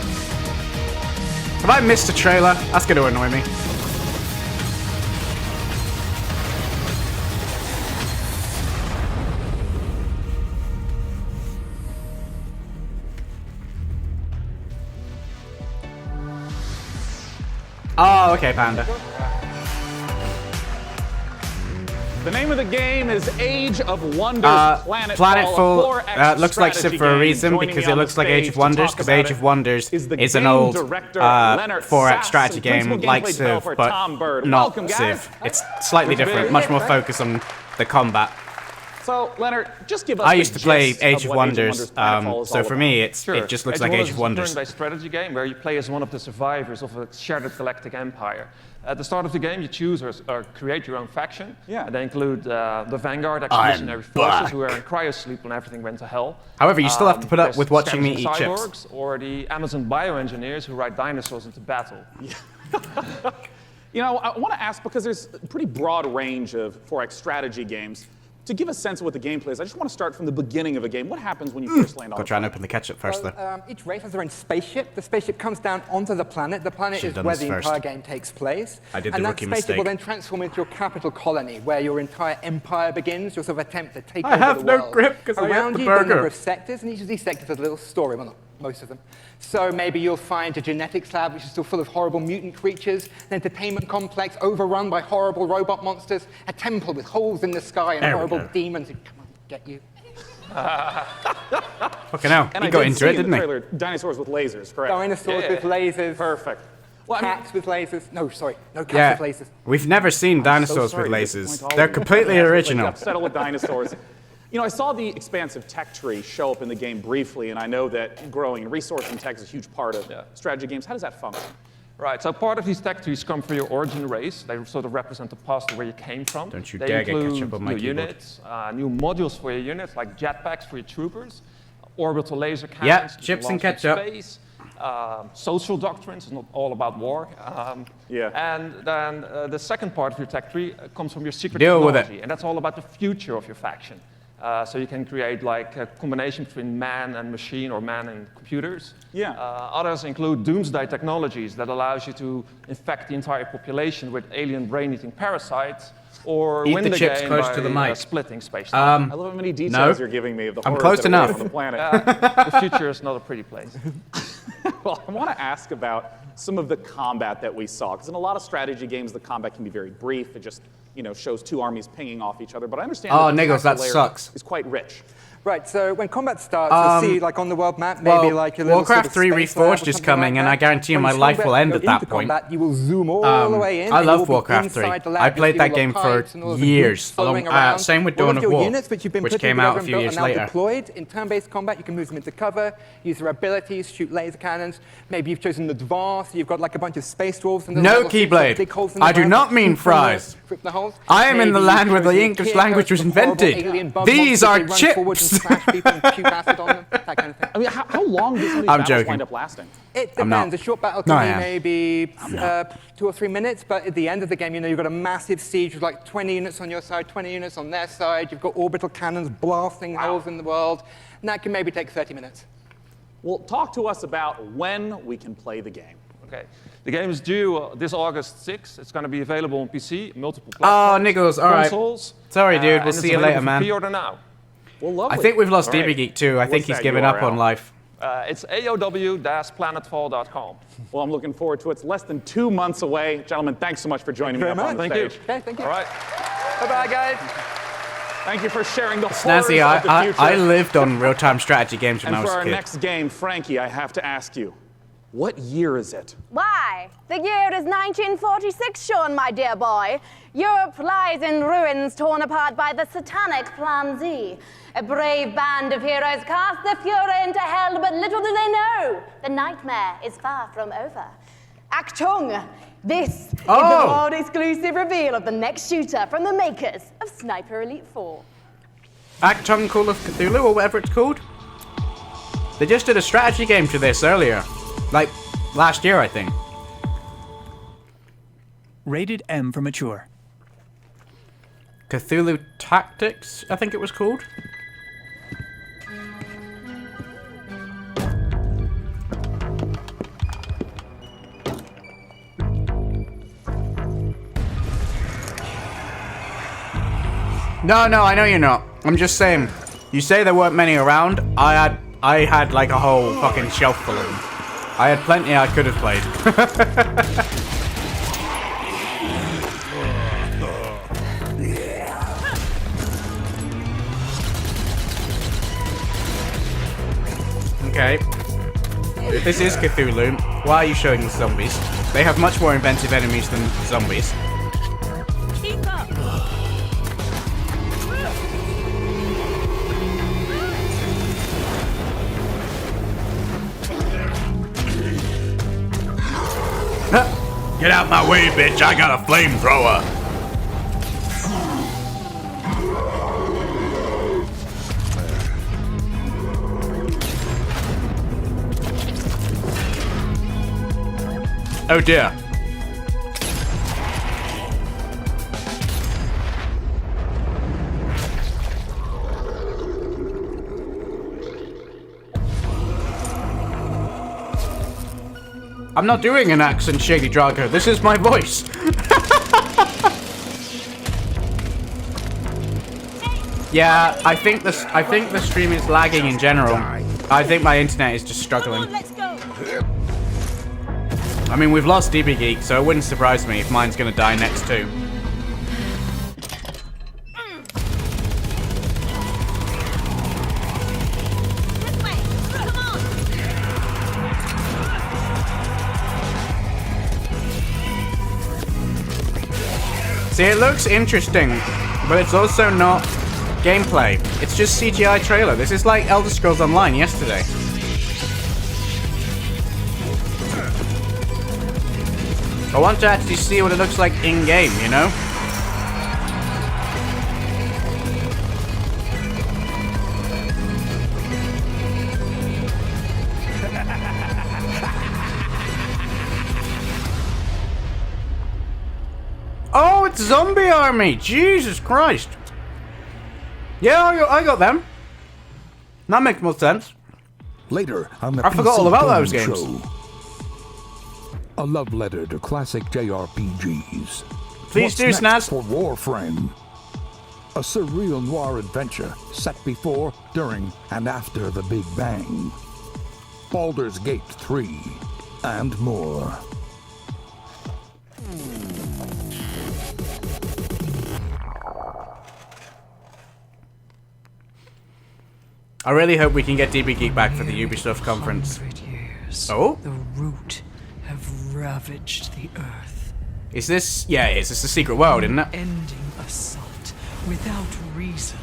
Have I missed a trailer? That's going to annoy me. Oh, okay, Panda. The name of the game is Age of Wonders Planetfall looks like Civ for a reason because it looks like Age of Wonders, because Age of Wonders is an old 4X strategy game like Civ, but not Civ. It's slightly different, much more focused on the combat. So, Leonard, just give us I used to play Age of Wonders, so for me, it just looks like Age of Wonders. It's a turn-based strategy game where you play as one of the survivors of a shattered galactic empire. At the start of the game, you choose or create your own faction. Yeah. And they include the Vanguard expeditionary forces who are in cryosleep when everything went to hell. However, you still have to put up with watching me eat cyborgs, chips. Or the Amazon bioengineers who ride dinosaurs into battle. You know, I want to ask, because there's a pretty broad range of 4X strategy games. To give a sense of what the gameplay is, I just want to start from the beginning of a game. What happens when you first land on Gotta try and open the ketchup first, though. Each race has their own spaceship. The spaceship comes down onto the planet. The planet is where the entire game takes place. I did the rookie mistake. And that spaceship will then transform into your capital colony, where your entire empire begins. Your sort of attempt to take over the world. I have no grip because I ate the Around you, there are a number of sectors, and each of these sectors has a little story. Well, not most of them. So maybe you'll find a genetics lab which is still full of horrible mutant creatures, an entertainment complex overrun by horrible robot monsters, a temple with holes in the sky and horrible demons who come and get you. Fucking hell, he got into it, didn't he? Trailer, dinosaurs with lasers, correct? Dinosaurs with lasers. Perfect. Well, cats with lasers. No, sorry, no cats with lasers. We've never seen dinosaurs with lasers. They're completely original. Settle with dinosaurs. You know, I saw the expansive tech tree show up in the game briefly, and I know that growing and resourcing tech is a huge part of strategy games. How does that function? Right, so part of these tech trees come from your origin race. They sort of represent the past of where you came from. Don't you they dare get include ketchup on my new keyboard. units, new modules for your units, like jetpacks for your troopers, orbital laser cannons, chips and launched ketchup. in space, social doctrines, it's not all about war. And then the second part of your tech tree comes from your secret technology, and that's all about the future of your faction. So you can create like a combination between man and machine or man and computers. Others include doomsday technologies that allows you to infect the entire population with alien brain-eating parasites or win the game by splitting space time. I love how many details you're giving me of the horrors close that enough. are on the planet. The future is not a pretty place. Well, I want to ask about some of the combat that we saw, because in a lot of strategy games, the combat can be very brief. It just, you know, shows two armies pinging off each other. But I understand Niggles, that sucks. Is quite rich. Right, so when combat starts, you'll see, like on the world map, maybe like a little Warcraft 3 Reforged is coming, and I guarantee you my life will end at that point. You will zoom all the way in. I love Warcraft 3. I played that game for years. Same with Dawn of War, units which came out a few years later. Deployed in turn-based combat, you can move them into cover, use their abilities, shoot laser cannons. Maybe you've chosen advanced, you've got like a bunch of space dwarves. And No, Keyblade. I do not mean fries. I am in the land where the English language was invented. These are chips. I mean, how long does some of these battles wind up lasting? It depends. A short battle can be maybe 2 or 3 minutes, but at the end of the game, you know, you've got a massive siege with like 20 units on your side, 20 units on their side. You've got orbital cannons blasting holes in the world, and that can maybe take 30 minutes. Well, talk to us about when we can play the game. Okay. The game is due this August 6th. It's going to be available on PC, multiple platforms, Niggles, all right. consoles. Sorry, dude. We'll see you later, man. Pre-order now. Well, lovely. I think we've lost DeeBeeGeek too. I think he's given up on life. It's aow-planetfall.com. Well, I'm looking forward to it. It's less than 2 months away. Gentlemen, thanks so much for joining me up on stage. Thank you. Okay, thank you. All right. Bye-bye, guys. Thank you for sharing the horrors Snazzy, of the future. I lived on real-time strategy games when I was a And for our kid. next game, Frankie, I have to ask you, what year is it? Why? The year is 1946, Sean, my dear boy. Europe lies in ruins torn apart by the satanic Plan Z. A brave band of heroes cast the Fuhrer into hell, but little do they know, the nightmare is far from over. Achtung! This is the world-exclusive reveal of the next shooter from the makers of Sniper Elite 4. Achtung Call of Cthulhu, or whatever it's called. They just did a strategy game to this earlier. Like, last year, I think. Rated M for mature. Cthulhu Tactics, I think it was called. No, I know you're not. I'm just saying. You say there weren't many around. I had like a whole fucking shelf full of them. I had plenty I could have played. Okay. If this is Cthulhu, why are you showing the zombies? They have much more inventive enemies than zombies. Keep up. Get out my way, bitch. I got a flamethrower. Oh dear. I'm not doing an accent, Shady Drago. This is my voice. Yeah, I think the stream is lagging in general. I think my internet is just struggling. Come on, let's go. I mean, we've lost DeeBeeGeek, so it wouldn't surprise me if mine's gonna die next too. See, it looks interesting, but it's also not gameplay. It's just CGI trailer. This is like Elder Scrolls Online yesterday. I want to actually see what it looks like in-game, you know? Oh, it's Zombie Army! Jesus Christ! Yeah, I got them. That makes more sense. Later on the I forgot PC all about Gamer those games. Show, a love letter to classic JRPGs. Please do, What's next Snaz. for Warframe? A surreal noir adventure set before, during, and after the Big Bang. Baldur's Gate 3, and more. I really hope we can get DeeBeeGeek back for the Ubisoft conference. Oh? The root have ravaged the earth. Is this... Yeah, it is. It's the secret world, isn't it? Ending assault without reason.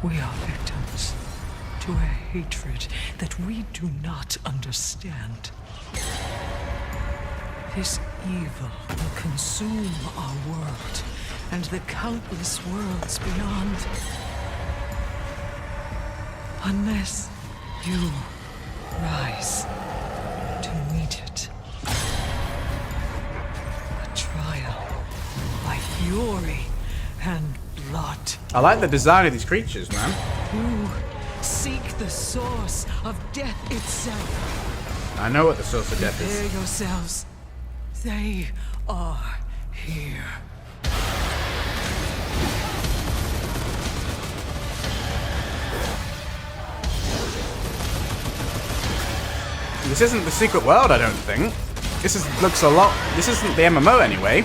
We are victims to a hatred that we do not understand. This evil will consume our world and the countless worlds beyond. Unless you rise to meet it. A trial by fury and blood. I like the design of these creatures, man. You seek the source of death itself. I know what the source of death Prepare is. yourselves. They are here. This isn't the secret world, I don't think. Looks a lot... This isn't the MMO anyway.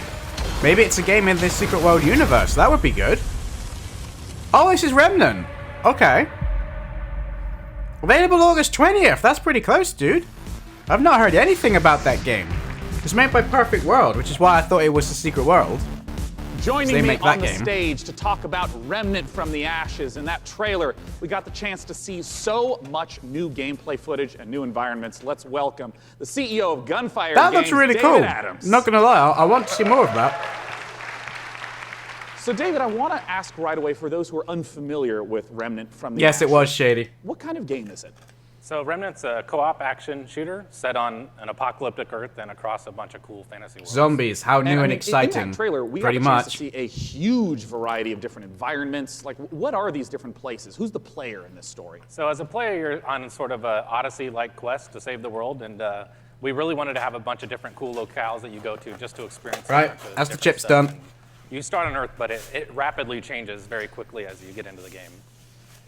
Maybe it's a game in this secret world universe. That would be good. Oh, this is Remnant. Okay. Available August 20th. That's pretty close, dude. I've not heard anything about that game. It's made by Perfect World, which is why I thought it was the secret world. Joining me on the stage to talk about Remnant from the Ashes. In that trailer, we got the chance to see so much new gameplay footage and new environments. Let's welcome the CEO of Gunfire That Games, looks really David cool. Adams. Not gonna lie, I want to see more of that. So, David, I want to ask right away, for those who are unfamiliar with Remnant from the Yes, Ashes, it was shady. what kind of game is it? So Remnant's a co-op action shooter set on an apocalyptic Earth and across a bunch of cool fantasy worlds. Zombies, how new and In exciting. that trailer, we Pretty got a chance much. to see a huge variety of different environments. Like, what are these different places? Who's the player in this story? So as a player, you're on sort of a Odyssey-like quest to save the world, and we really wanted to have a bunch of different cool locales that you go to just to experience. Right, as the chip's done. You start on Earth, but it rapidly changes very quickly as you get into the game.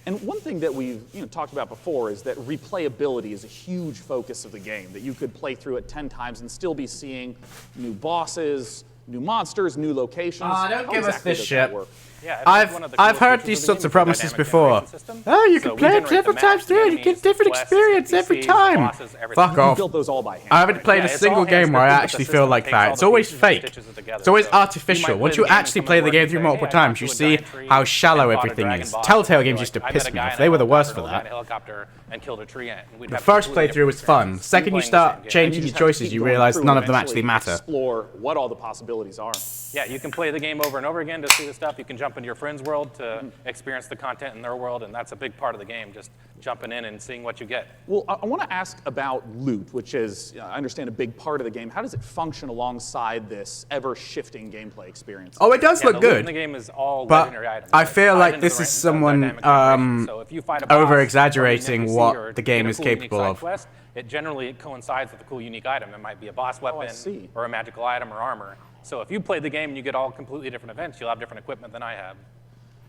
And one thing that we've talked about before is that replayability is a huge focus of the game, that you could play through it 10 times and still be seeing new bosses, new monsters, new locations. Don't How give us exactly this does shit. that work? Yeah, I've heard these sorts of promises before. Oh, you can play it several times through, you get different experience every time. Fuck off. built those all by hand. I haven't played a single game where I actually feel like that. It's always fake. It's always artificial. Once you actually play the game through multiple times, you see how shallow everything is. Telltale games used to piss me off. They were the worst for that. The first playthrough was fun. The second you start changing your choices, you realize none of them actually matter. Explore what all the possibilities are. Yeah, you can play the game over and over again to see the stuff. You can jump into your friend's world to experience the content in their world, and that's a big part of the game, just jumping in and seeing what you get. Well, I want to ask about loot, which is, I understand, a big part of the game. How does it function alongside this ever-shifting gameplay experience? Oh, it does look the loot good. in the game is all But legendary items. I feel like this is someone over-exaggerating what the game is capable of. Quest, it generally coincides with a cool, unique item. It might be a boss weapon or a magical item or armor. So if you play the game and you get all completely different events, you'll have different equipment than I have.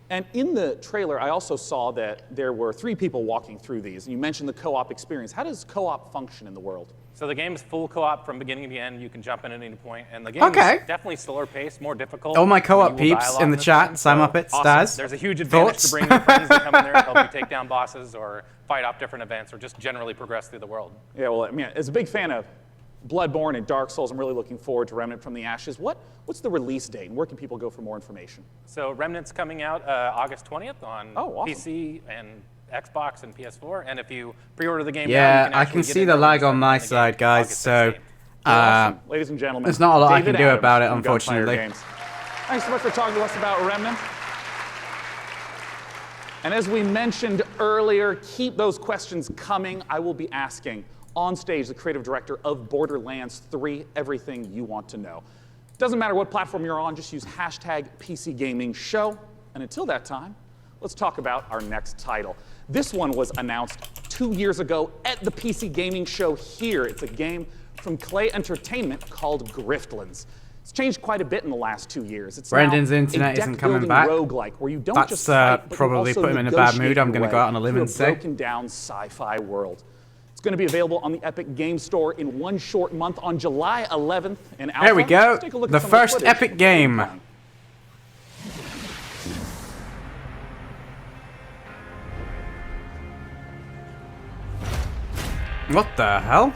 And in the trailer, I also saw that there were 3 people walking through these, and you mentioned the co-op experience. How does co-op function in the world? So the game is full co-op from beginning to end. You can jump in at any point, and the game is definitely slower paced, more difficult. All my co-op peeps in the chat, Sam Uppet, Staz. There's a huge advantage to bringing your friends to come in there and help you take down bosses or fight off different events or just generally progress through the world. Yeah, well, I mean, as a big fan of Bloodborne and Dark Souls, I'm really looking forward to Remnant from the Ashes. What's the release date, and where can people go for more information? So Remnant's coming out August 20th on PC and Xbox and PS4, and if you pre-order the game now, you can I can see the lag on my side, guys, so awesome. Ladies and gentlemen, there's not a lot I can David do Adams about it, from unfortunately. Gunfire Games. Thanks so much for talking to us about Remnant. And as we mentioned earlier, keep those questions coming. I will be asking on stage the creative director of Borderlands 3 everything you want to know. Doesn't matter what platform you're on, just use hashtag PC Gaming Show. And until that time, let's talk about our next title. This one was announced 2 years ago at the PC Gaming Show here. It's a game from Clay Entertainment called Griftlands. It's changed quite a bit in the last 2 years. It's Brendan's now internet a isn't coming back. roguelike where you don't That's just fight, but probably you also put him in a bad mood. negotiate I'm going to your go out on a way limb and through a say. broken down sci-fi world. It's going to be available on the Epic Game Store in one short month on July 11th in alpha. There we go. Let's take a look at The some of first footage. Epic game. What the hell?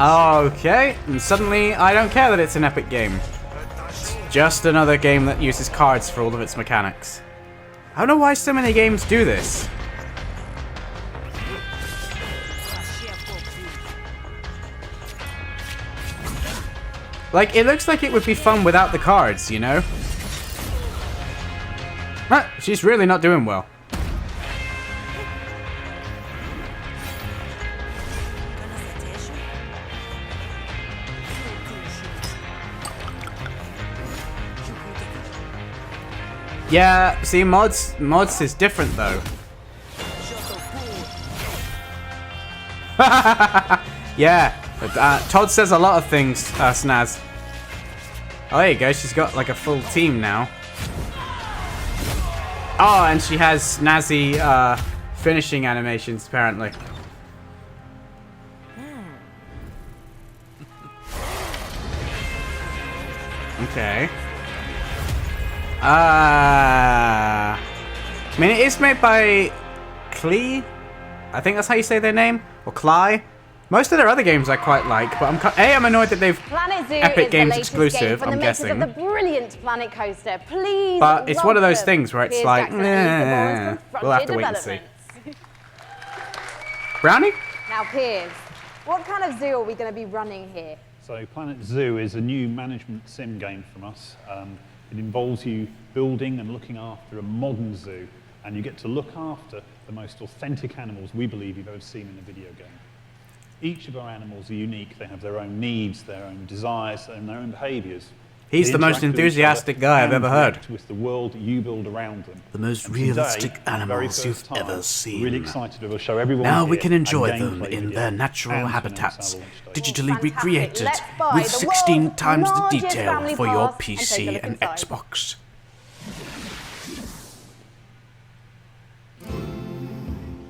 Okay, and suddenly I don't care that it's an Epic game. It's just another game that uses cards for all of its mechanics. I don't know why so many games do this. Like, it looks like it would be fun without the cards, you know? Ah, she's really not doing well. Yeah, see, mods is different though. Yeah, but, Todd says a lot of things, Snaz. Oh, there you go, she's got like a full team now. Oh, and she has snazzy finishing animations, apparently. Okay. I mean, it is made by Klee. I think that's how you say their name, or Cly. Most of their other games I quite like, but I'm annoyed that they've Planet Zoo Epic is Games the latest exclusive. game from I'm the makers guessing. of the brilliant Planet Coaster. Please. But it's one of those welcome things where it's Piers like, Jackson and the Boys from we'll have to Frontier wait and see. Developments. Brownie? Now, Piers, what kind of zoo are we going to be running here? So Planet Zoo is a new management sim game from us. It involves you building and looking after a modern zoo, and you get to look after the most authentic animals we believe you've ever seen in a video game. Each of our animals are unique. They have their own needs, their own desires, and their own behaviours. He's the most enthusiastic guy I've ever heard. With the world that you build around them. The most And realistic today, for the very animals you've first time, ever seen. we're really excited to show everyone Now we here can a enjoy them gameplay in video their natural and to habitats, announce our launch date. digitally recreated Let's buy with the 16 world's times the largest detail family for your pass and take a PC look and inside. Xbox.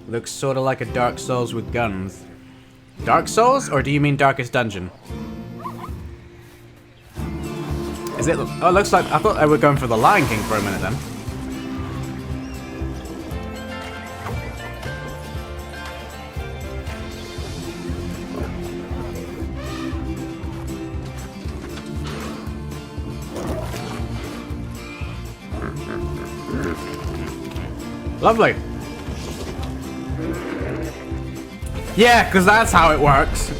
Looks sort of like a Dark Souls with guns. Dark Souls, or do you mean Darkest Dungeon? Is it? Oh, it looks like I thought they were going for the Lion King for a minute then. Lovely. Yeah, because that's how it works.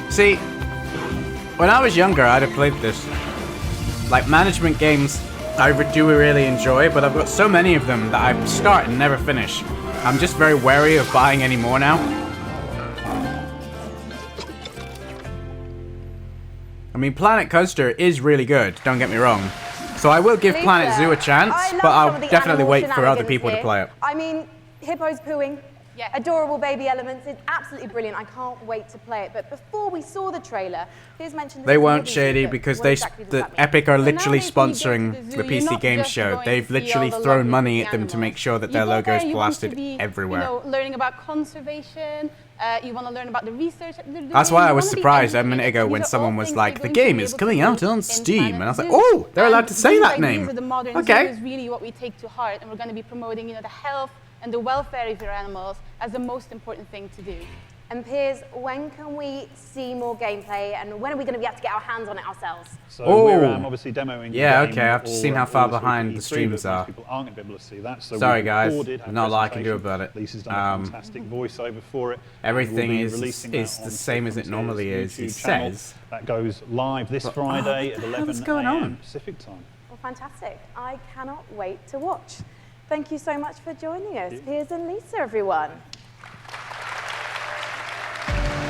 See, when I was younger, I'd have played this. Like, management games, I do really enjoy, but I've got so many of them that I start and never finish. I'm just very wary of buying any more now. I mean, Planet Coaster is really good, don't get me wrong. So I will give Planet Zoo a chance, but I'll definitely wait for other people to play it. I mean, hippos pooing. Yeah. Adorable baby elements. It's absolutely brilliant. I can't wait to play it. But before we saw the trailer, Piers mentioned they weren't shady because the Epic are literally sponsoring the PC Gamer Show. They've literally thrown money at them to make sure that their logo is blasted everywhere. You know, learning about conservation. You want to learn about the research. That's why I was surprised a minute ago when someone was like, "The game is coming out on Steam," and I was like, "Oh, they're allowed to say that name." These are the modern okay. Is really what we take to heart, and we're going to be promoting, you know, the health and the welfare of your animals as the most important thing to do. And Piers, when can we see more gameplay, and when are we going to be able to get our hands on it ourselves? So we're obviously demoing. Yeah, okay. I've seen how far behind the streams are. People aren't going to be able to see that. So sorry, guys. Not a lot I can do about it. Lisa's done a fantastic voiceover for it. Everything is the same as it normally is. He says that goes live this Friday at 11 a.m. Pacific time. Well, fantastic! I cannot wait to watch. Thank you so much for joining us, Piers and Lisa, everyone.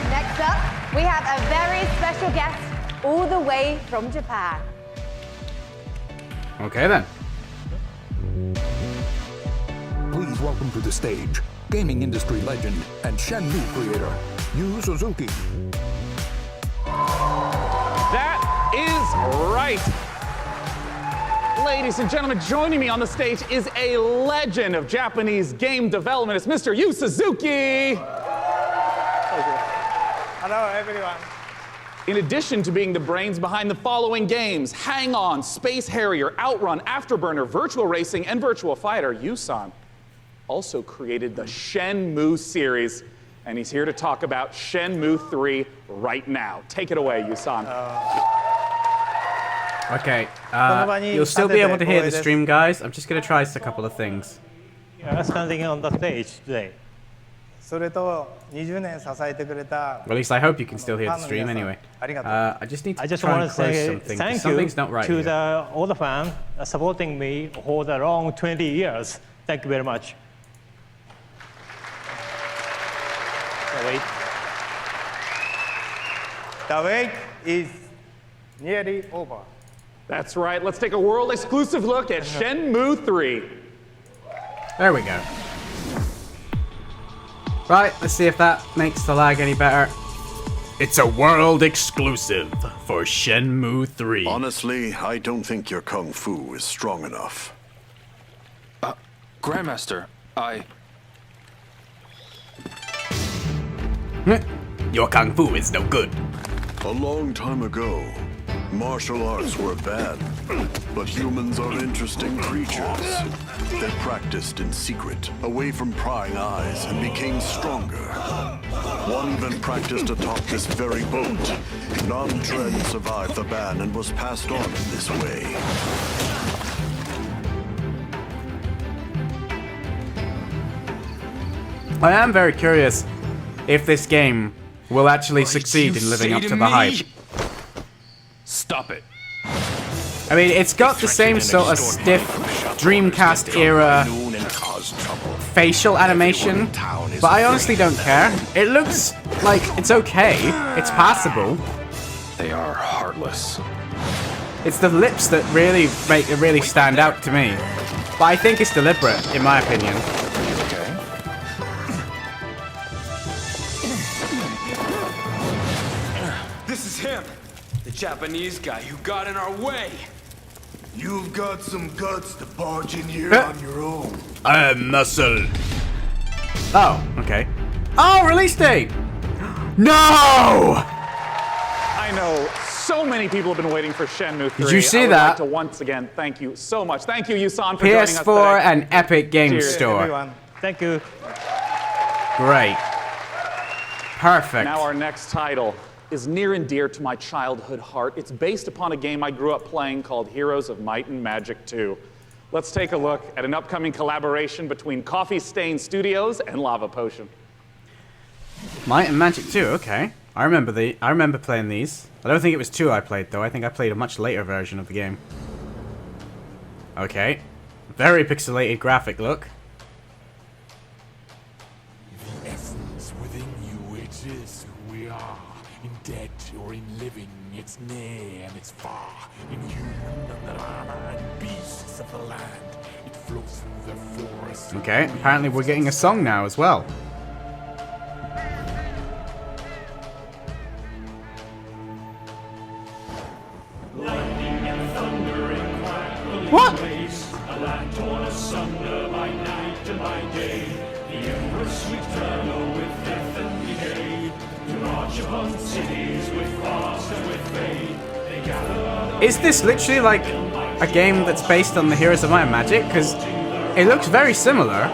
Next up, we have a very special guest all the way from Japan. Okay then. Please welcome to the stage gaming industry legend and Shenmue creator, Yu Suzuki. That is right. Ladies and gentlemen, joining me on the stage is a legend of Japanese game development. It's Mr. Yu Suzuki. Hello, everyone. In addition to being the brains behind the following games, Hang On, Space Harrier, Outrun, Afterburner, Virtual Racing, and Virtual Fighter, Yu-san also created the Shenmue series, and he's here to talk about Shenmue 3 right now. Take it away, Yu-san. Okay, you'll still be able to hear the stream, guys. I'm just going to try a couple of things. Standing on the stage today. Well, at least I hope you can still hear the stream anyway. I just need to try and close something. Thank Something's not right to here. all the fans supporting me for the long 20 years. Thank you very much. The wait is nearly over. That's right. Let's take a world-exclusive look at Shenmue 3. There we go. Right, let's see if that makes the lag any better. It's a world exclusive for Shenmue 3. Honestly, I don't think your kung fu is strong enough. Grandmaster, Your kung fu is no good. A long time ago, martial arts were bad, but humans are interesting creatures. They practiced in secret, away from prying eyes, and became stronger. One even practiced atop this very boat. Non-Tread survived the ban and was passed on in this way. I am very curious if this game will actually succeed in living up to the hype. Stop it. I mean, it's got the same sort of stiff Dreamcast era facial animation, but I honestly don't care. It looks like it's okay. It's passable. They are heartless. It's the lips that really make it really stand out to me. But I think it's deliberate, in my opinion. This is him, the Japanese guy who got in our way. You've got some guts to barge in here on your own. I am muscle. Oh, okay. Oh, release date! No! I know so many people have been waiting for Shenmue 3. Did you see I would that? like to once again thank you so much. Thank you, Yu-san, for joining us today. PS4 and Epic Games Cheers. Store. Everyone. Thank you. Great. Perfect. Now our next title is near and dear to my childhood heart. It's based upon a game I grew up playing called Heroes of Might and Magic 2. Let's take a look at an upcoming collaboration between Coffee Stain Studios and Lava Potion. Might and Magic 2, okay. I remember playing these. I don't think it was 2 I played though. I think I played a much later version of the game. Okay. Very pixelated graphic look. The essence within you, it is who we are. Indebted dead or in living, it's near and it's far, in human and beasts of the land. It flows through the forest. Okay, apparently we're getting a song now as well. Lightning and thunder and crackling what? Blaze, a land torn asunder by night and by day. The Empress returnal with death and decay, to march upon cities with frost and with fade. They gather. Is this literally like a game that's based on the Heroes of Might and Magic? Because it looks very similar.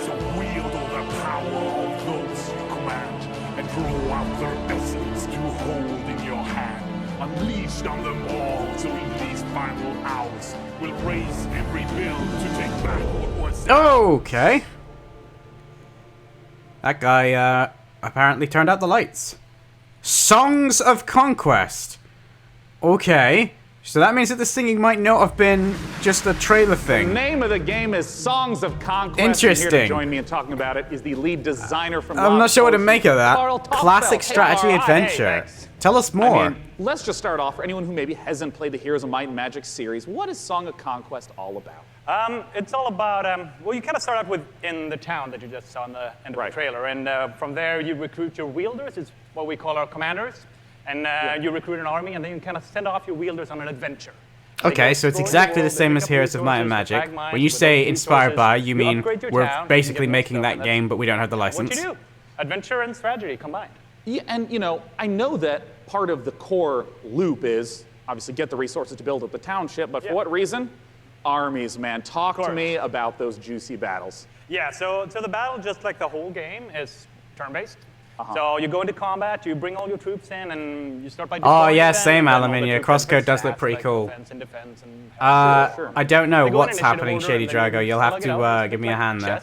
So wield all the power of those you command, and draw out their essence to hold in your hand. Unleash on them all, so in these final hours, we'll raise every bill to take back what was. Okay. That guy apparently turned out the lights. Songs of Conquest. Okay. So that means that the singing might not have been just a trailer thing. The name of the game is Songs of Conquest. Interesting. And here to join me in talking about it is the lead designer from I'm not sure what to make of that. Carl Topfeld. Classic strategy Hey, adventure. hey. Tell us more. I mean, let's just start off for anyone who maybe hasn't played the Heroes of Might and Magic series. What is Song of Conquest all about? It's all about, well, you kind of start out with in the town that you just saw in the end of the trailer. And from there, you recruit your wielders. It's what we call our commanders. And you recruit an army, and then you kind of send off your wielders on an adventure. Okay, so it's exactly the same as Heroes of Might and Magic. When you say inspired by, you mean we're basically making that game, but we don't have the license. What you do? Adventure and strategy combined. Yeah, and you know, I know that part of the core loop is obviously get the resources to build up the township, but for what reason? Armies, man. Talk to me about those juicy battles. Yeah, so the battle, just like the whole game, is turn-based. So you go into combat, you bring all your troops in, and you start by oh yeah, same Aluminium. Crosscode does look pretty cool. I don't know what's happening, Shady Drago. You'll have to give me a hand there.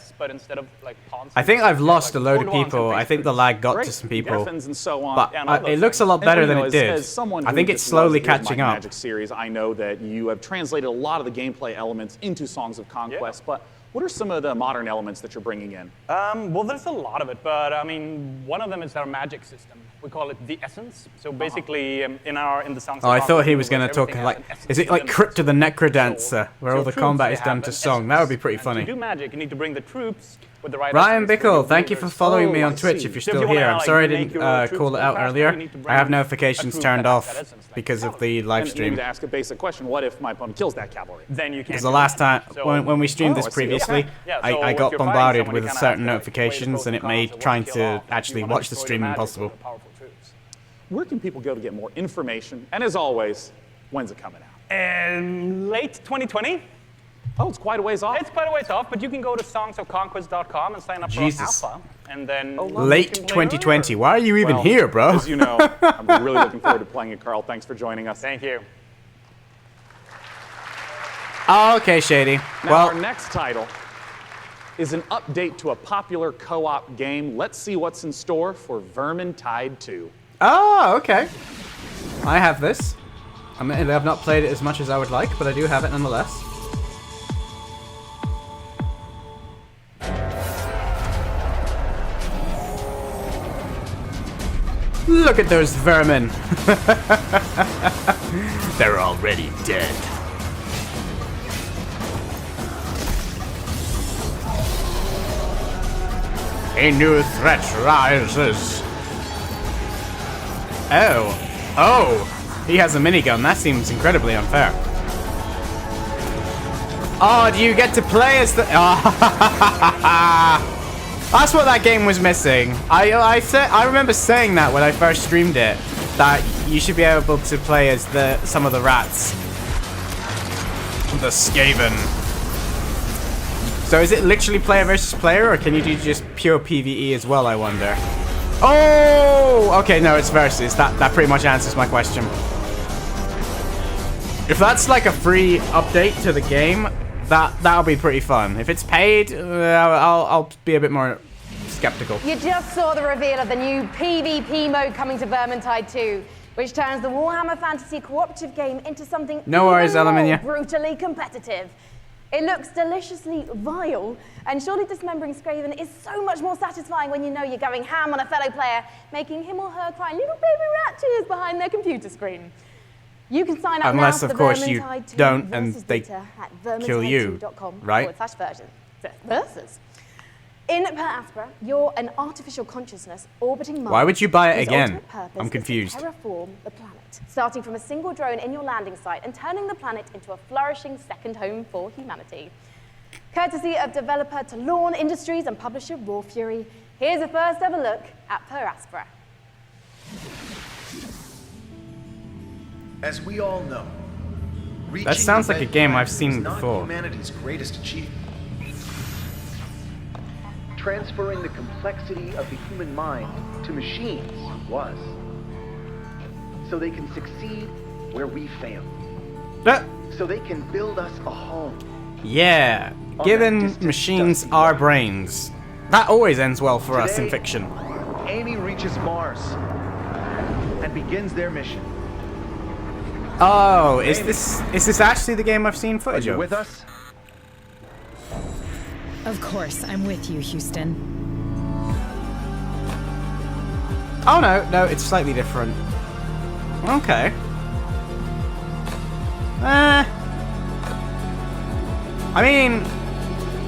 I think I've lost a load of people. I think the lag got to some people. But it looks a lot better than it did. I think it's slowly catching up. Magic series, I know that you have translated a lot of the gameplay elements into Songs of Conquest, but what are some of the modern elements that you're bringing in? Well, there's a lot of it, but I mean, one of them is our magic system. We call it the Essence. So basically, in the songs. Oh, I thought he was going to talk like, is it like Crypt of the Necrodancer, where all the combat is done to song? That would be pretty funny. To do magic, you need to bring the troops with the right. Ryan Bickle, thank you for following me on Twitch. If you're still here, I'm sorry I didn't call it out earlier. I have notifications turned off because of the live stream. And to ask a basic question: what if my opponent kills that cavalry? Then you can. Because the last time when we streamed this previously, I got bombarded with certain notifications, and it made trying to actually watch the stream impossible. Where can people go to get more information? And as always, when's it coming out? Late 2020. Oh, it's quite a ways off. It's quite a ways off, but you can go to songsofconquest.com and sign up for alpha. And then late 2020. Why are you even here, bro? As you know, I'm really looking forward to playing it, Carl. Thanks for joining us. Thank you. Oh, okay, Shady. Now, our next title is an update to a popular co-op game. Let's see what's in store for Vermintide 2. Oh, okay. I have this. Admittedly, I've not played it as much as I would like, but I do have it nonetheless. Look at those vermin. They're already dead. A new threat rises. Oh, he has a minigun. That seems incredibly unfair. Oh, do you get to play as the... That's what that game was missing. I remember saying that when I first streamed it, that you should be able to play as some of the rats. The Skaven. So is it literally player versus player, or can you do just pure PvE as well, I wonder? Oh! Okay, no, it's versus. That pretty much answers my question. If that's like a free update to the game, that'll be pretty fun. If it's paid, I'll be a bit more skeptical. You just saw the reveal of the new PvP mode coming to Vermintide 2, which turns the Warhammer Fantasy cooperative game into something no worries, even more Aluminium. brutally competitive. It looks deliciously vile, and surely dismembering Scraven is so much more satisfying when you know you're going ham on a fellow player, making him or her cry little baby rat tears behind their computer screen. You can sign up Unless, now of for course, you Vermintide 2 don't and versus they beta at kill you, right? versus. In Per Aspera, you're an artificial consciousness orbiting Mars. Why would you buy it whose again? ultimate purpose I'm is to confused. terraform the planet, starting from a single drone in your landing site and turning the planet into a flourishing second home for humanity. Courtesy of developer Talon Industries and publisher Raw Fury, here's a first ever look at Per Aspera. As we all know, That sounds like a game I've seen before. Humanity's greatest achievement. Transferring the complexity of the human mind to machines was. So they can succeed where we fail. So they can build us a home. Yeah, given machines our brains. That always ends well for us in fiction. Amy reaches Mars and begins their mission. Oh, is this actually the game I've seen footage of? With us? Of course, I'm with you, Houston. Oh no, it's slightly different. Okay. I mean,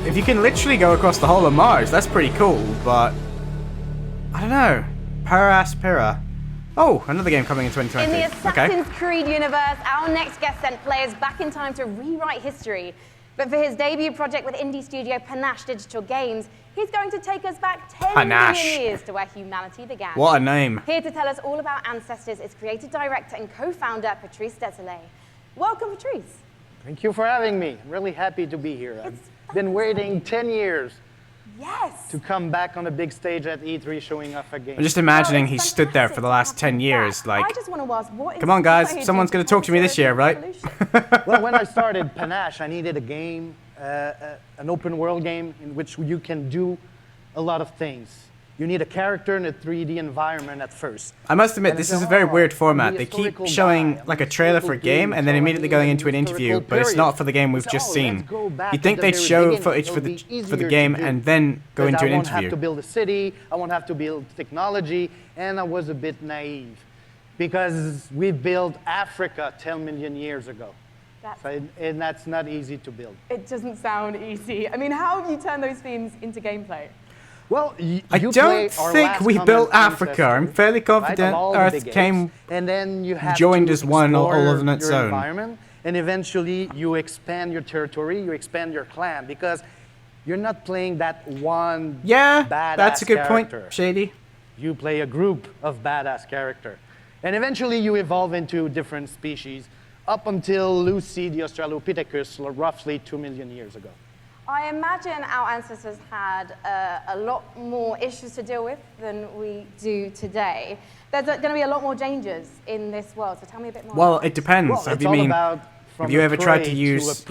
if you can literally go across the whole of Mars, that's pretty cool, but I don't know. Per Aspera. Oh, another game coming in 2020. In the Assassin's Creed universe, our next guest sent players back in time to rewrite history. But for his debut project with indie studio Panache Digital Games, he's going to take us back 10 million years to where humanity began. What a name. Here to tell us all about ancestors is creative director and co-founder Patrice Désilets. Welcome, Patrice. Thank you for having me. I'm really happy to be here. I've been waiting 10 years to come back on a big stage at E3 showing off a game. I'm just imagining he stood there for the last 10 years, like, I just want to ask, what come on guys, someone's going to talk to me this year, right? Well, when I started Panache, I needed a game, an open world game in which you can do a lot of things. You need a character in a 3D environment at first. I must admit, this is a very weird format. They keep showing like a trailer for a game and then immediately going into an interview, but it's not for the game we've just seen. You'd think they'd show footage for the game and then go into an interview. I won't have to interview. build a city, I won't have to build technology, and I was a bit naive. Because we built Africa 10 million years ago. And that's not easy to build. It doesn't sound easy. I mean, how have you turned those themes into gameplay? Well, I don't think we built Africa. I'm fairly confident Earth came, and then you have joined to as one all on its your own. Environment, and eventually you expand your territory, you expand your clan, because you're not playing that one badass that's a good character. point, Shady. You play a group of badass character. And eventually you evolve into different species, up until Lucy the Australopithecus roughly 2 million years ago. I imagine our ancestors had a lot more issues to deal with than we do today. There's going to be a lot more dangers in this world, so tell me a bit more. Well, it depends. Well, Have you ever tried to use,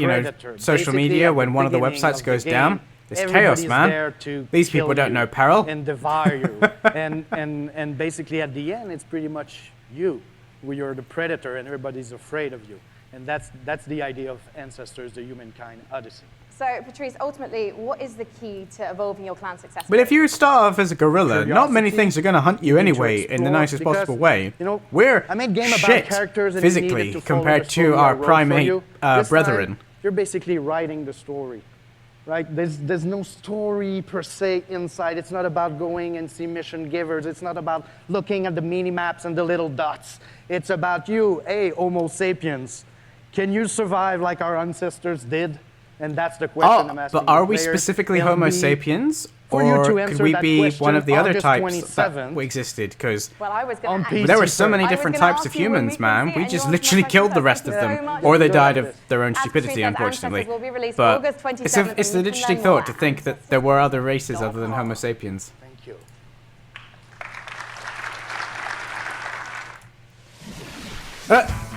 social media when one of the websites goes down? It's chaos, man. These people don't know peril. And devour you. and basically at the end, it's pretty much you. You're the predator and everybody's afraid of you. And that's the idea of Ancestors, the Humankind Odyssey. So, Patrice, ultimately, what is the key to evolving your clan successfully? But if you start off as a gorilla, not many things are going to hunt you anyway in the nicest possible way. We're shit physically compared to our primate brethren. You're basically writing the story, right? There's no story per se inside. It's not about going and see mission givers. It's not about looking at the mini-maps and the little dots. It's about you, hey, Homo sapiens. Can you survive like our ancestors did? And that's the question I'm asking. But are we specifically Homo sapiens? Or could we be one of the other types that existed? Because there were so many different types of humans, man. We just literally killed the rest of them. Or they died of their own stupidity, unfortunately. But it's an interesting thought to think that there were other races other than Homo sapiens. Thank you.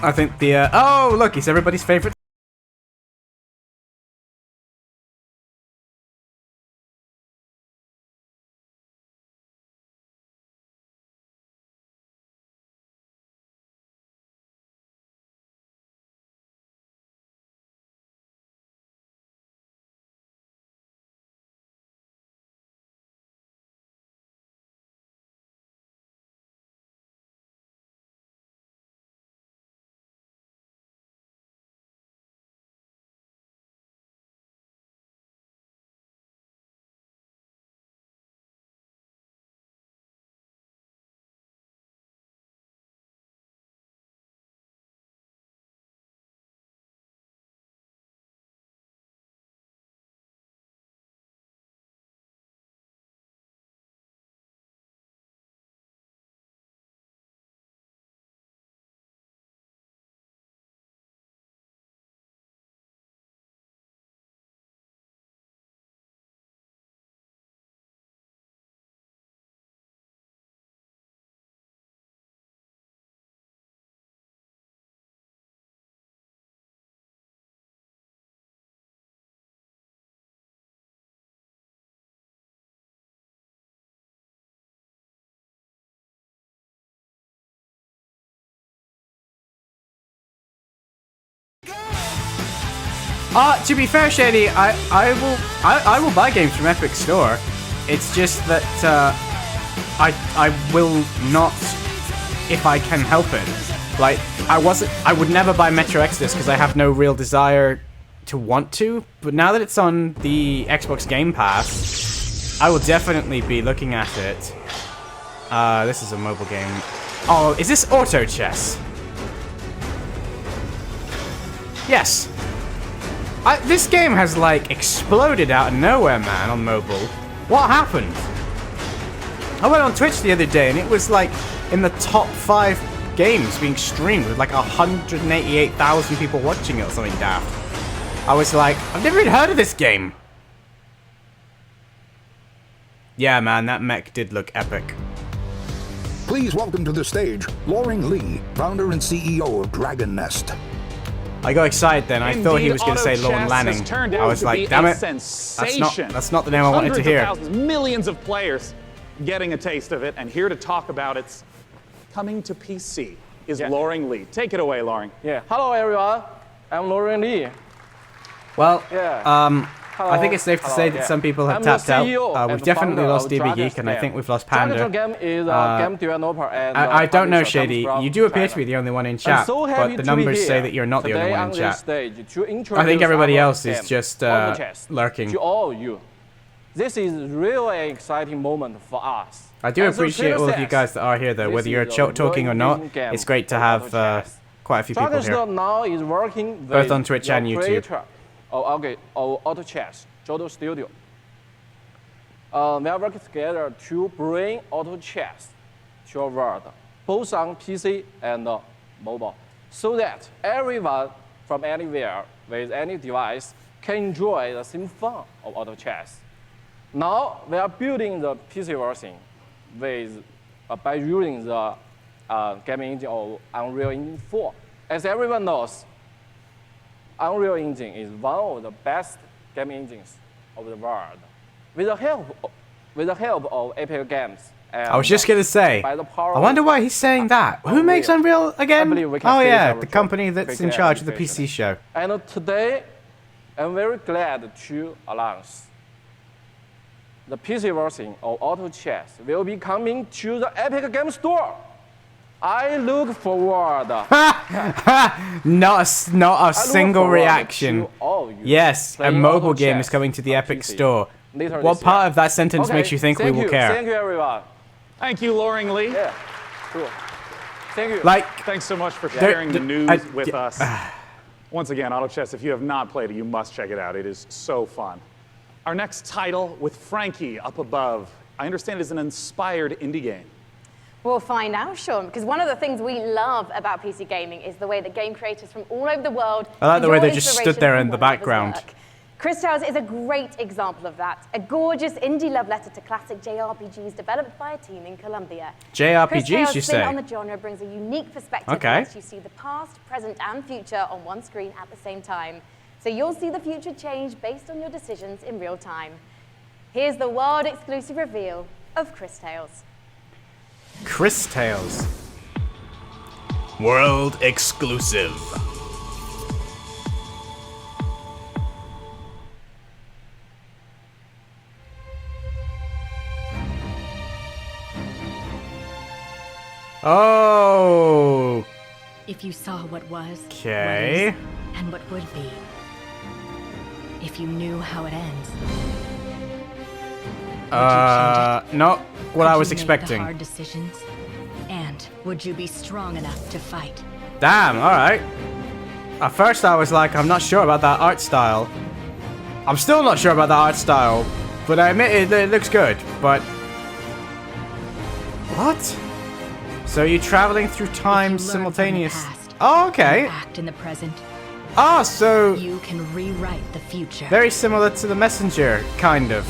I think the... oh, look, it's everybody's favorite To be fair, Shady, I will buy games from Epic Store. It's just that I will not if I can help it. Like I would never buy Metro Exodus because I have no real desire to want to. But now that it's on the Xbox Game Pass, I will definitely be looking at it. This is a mobile game. Oh, is this auto chess? Yes. This game has, like, exploded out of nowhere, man, on mobile. What happened? I went on Twitch the other day, and it was, like, in the top 5 games being streamed with, like, 188,000 people watching it or something daft. I was like, I've never even heard of this game. Yeah, man, that mech did look epic. Please welcome to the stage, Loring Lee, founder and CEO of Dragon Nest. I got excited then. I thought he was going to say Lorne Lanning. I was like, damn it. Sensation. That's not the name I wanted to hear. Hundreds of thousands, millions of players getting a taste of it, and here to talk about its coming to PC is Loring Lee. Take it away, Loring. Yeah. Hello, everyone. I'm Loring Lee. Well, I think it's safe to say that some people have tapped out. We've definitely lost DeeBeeGeek, and I think we've lost Panda. I don't know, Shady. You do appear to be the only one in chat, but the numbers say that you're not the only one in chat. I think everybody else is just lurking. To all you, this is really exciting moment for us. I do appreciate all of you guys that are here, though. Whether you're talking or not, it's great to have quite a few people here. Now is working both on Twitch and YouTube. Auto Chess, Jodo Studio. We are working together to bring auto chess to your world, both on PC and mobile, so that everyone from anywhere with any device can enjoy the same fun of auto chess. Now we are building the PC version with by using the gaming engine of Unreal Engine 4. As everyone knows, Unreal Engine is one of the best gaming engines of the world. With the help of Epic Games. I was just gonna say, I wonder why he's saying that. Who makes Unreal again? Oh yeah, the company that's in charge of the PC show. And today, I'm very glad to announce the PC version of Auto Chess will be coming to the Epic Games Store. I look forward. not a single reaction. Yes, a mobile game is coming to the Epic Store. What part of that sentence makes you think we will care? Thank you, everyone. Thank you, Loring Lee. Yeah, cool. Thank you. Thanks so much for sharing the news with us. Once again, Auto Chess, if you have not played it, you must check it out. It is so fun. Our next title, with Frankie up above, I understand is an inspired indie game. We'll find out, Sean, because one of the things we love about PC gaming is the way that game creators from all over the world I like the way they just stood there in the background. Chris Tales is a great example of that. A gorgeous indie love letter to classic JRPGs developed by a team in Colombia. JRPGs, you say? Chris Tales' spin on the genre brings a unique perspective that lets you see the past, present, and future on one screen at the same time. So you'll see the future change based on your decisions in real time. Here's the world-exclusive reveal of Chris Tales. Chris Tales. World exclusive. Oh. If you saw what was, okay, what is, and what would be. If you knew how it ends. Not what I was expecting. Hard decisions, and would you be strong enough to fight? Damn, alright. At first I was like, I'm not sure about that art style. I'm still not sure about that art style, but I admit it looks good, but... What? So you're traveling through time simultaneous... Oh, okay. Act in the present. Ah, so... You can rewrite the future. Very similar to The Messenger, kind of.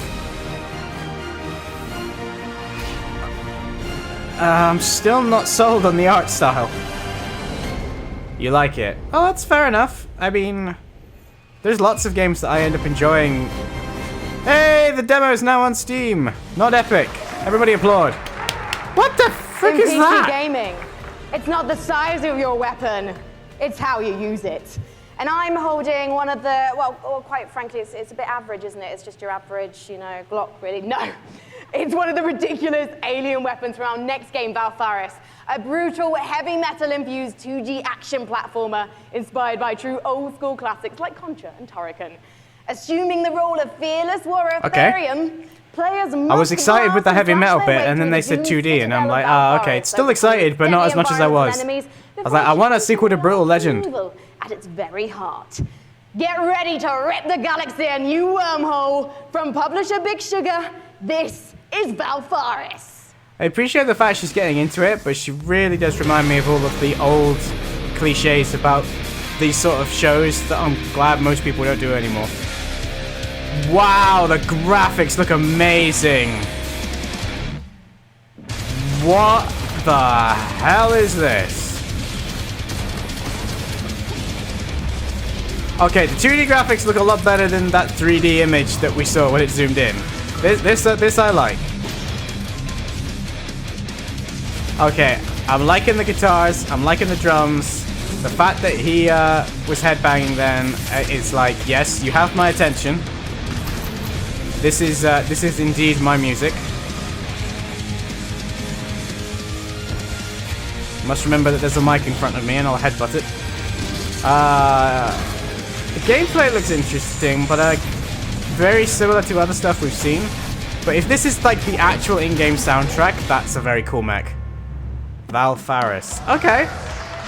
I'm still not sold on the art style. You like it? Oh, that's fair enough. I mean, there's lots of games that I end up enjoying. Hey, the demo is now on Steam. Not Epic. Everybody applaud. What the frick is that? PC gaming, it's not the size of your weapon, it's how you use it. And I'm holding one of the, well, quite frankly, it's a bit average, isn't it? It's just your average, you know, Glock, really. No, it's one of the ridiculous alien weapons from our next game, Valfaris, a brutal, heavy metal-infused 2D action platformer inspired by true old-school classics like Contra and Turrican. Assuming the role of fearless warrior Therium, players must I was excited with the heavy metal bit, and then they said 2D, and I'm like, ah, okay, it's still excited, but not as much as I was. I was like, I want a sequel to Brutal Legend. At its very heart. Get ready to rip the galaxy a new wormhole. From publisher Big Sugar, this is Valfaris. I appreciate the fact she's getting into it, but she really does remind me of all of the old cliches about these sort of shows that I'm glad most people don't do anymore. Wow, the graphics look amazing. What the hell is this? Okay, the 2D graphics look a lot better than that 3D image that we saw when it zoomed in. This I like. Okay, I'm liking the guitars, I'm liking the drums. The fact that he was headbanging then is like, yes, you have my attention. This is indeed my music. Must remember that there's a mic in front of me and I'll headbutt it. The gameplay looks interesting, but very similar to other stuff we've seen. But if this is like the actual in-game soundtrack, that's a very cool mech. Valfaris. Okay.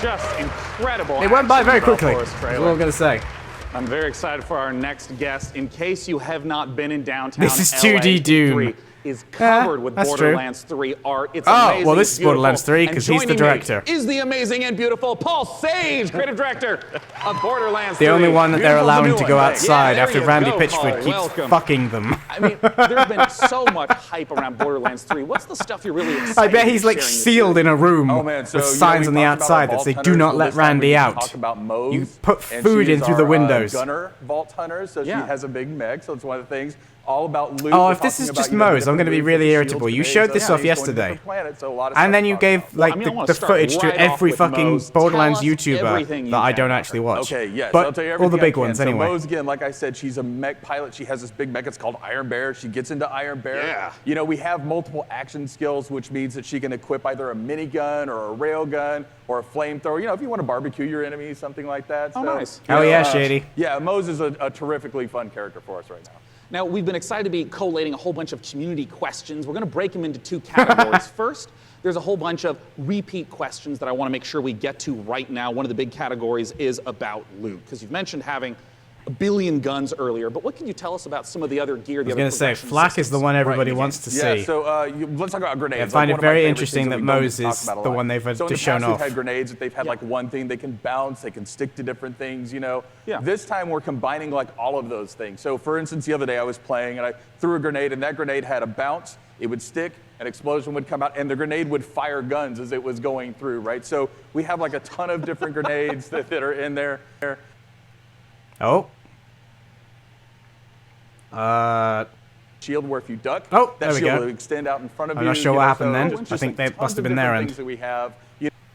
Just incredible. It went by very quickly. That's what I'm gonna say. I'm very excited for our next guest. In case you have not been in downtown, this is 2D Doom. Is covered with Borderlands 3 art. It's amazing, well, this is Borderlands 3 because he's the director. Is the amazing and beautiful Paul Sage, creative director of Borderlands 3. The only one that they're allowing to go outside after Randy Pitchford keeps fucking them. I mean, there's been so much hype around Borderlands 3. What's the stuff you're really excited I bet he's like sealed in a room with signs on the outside that say, "Do not let Randy out." You put food in through the windows. Gunner Vault Hunter, so she has a big mech, so it's one of the things. All about loot. Oh, if this is just Moe's, I'm going to be really irritable. You showed this off yesterday. And then you gave like the footage to every fucking Borderlands YouTuber that I don't actually watch. Okay, yes. But I'll tell you all the everything big ones anyway. So Moe's, again, like I said, she's a mech pilot. She has this big mech. It's called Iron Bear. She gets into Iron Bear. Yeah. You know, we have multiple action skills, which means that she can equip either a minigun or a railgun or a flamethrower. You know, if you want to barbecue your enemies, something like that. Oh, so, nice. Oh, yeah, Shady. Yeah, Moe's is a terrifically fun character for us right now. Now, we've been excited to be collating a whole bunch of community questions. We're going to break them into two categories. First, there's a whole bunch of repeat questions that I want to make sure we get to right now. One of the big categories is about loot, because you've mentioned having a billion guns earlier, but what can you tell us about some of the other gear? I was going to say, flak is the one everybody wants to see. Yeah, so let's talk about grenades. I find it very interesting that Moe's is the one they've just shown off. We've had grenades that they've had like one thing, they can bounce, they can stick to different things, you know. Yeah. This time we're combining like all of those things. So for instance, the other day I was playing and I threw a grenade and that grenade had a bounce, it would stick, an explosion would come out, and the grenade would fire guns as it was going through, right? So we have like a ton of different grenades that are in there. Oh. Shield where if you duck, there we shield go. will extend out in front of you. I'm not sure what happened then. I I think they must have been their end. Things that we have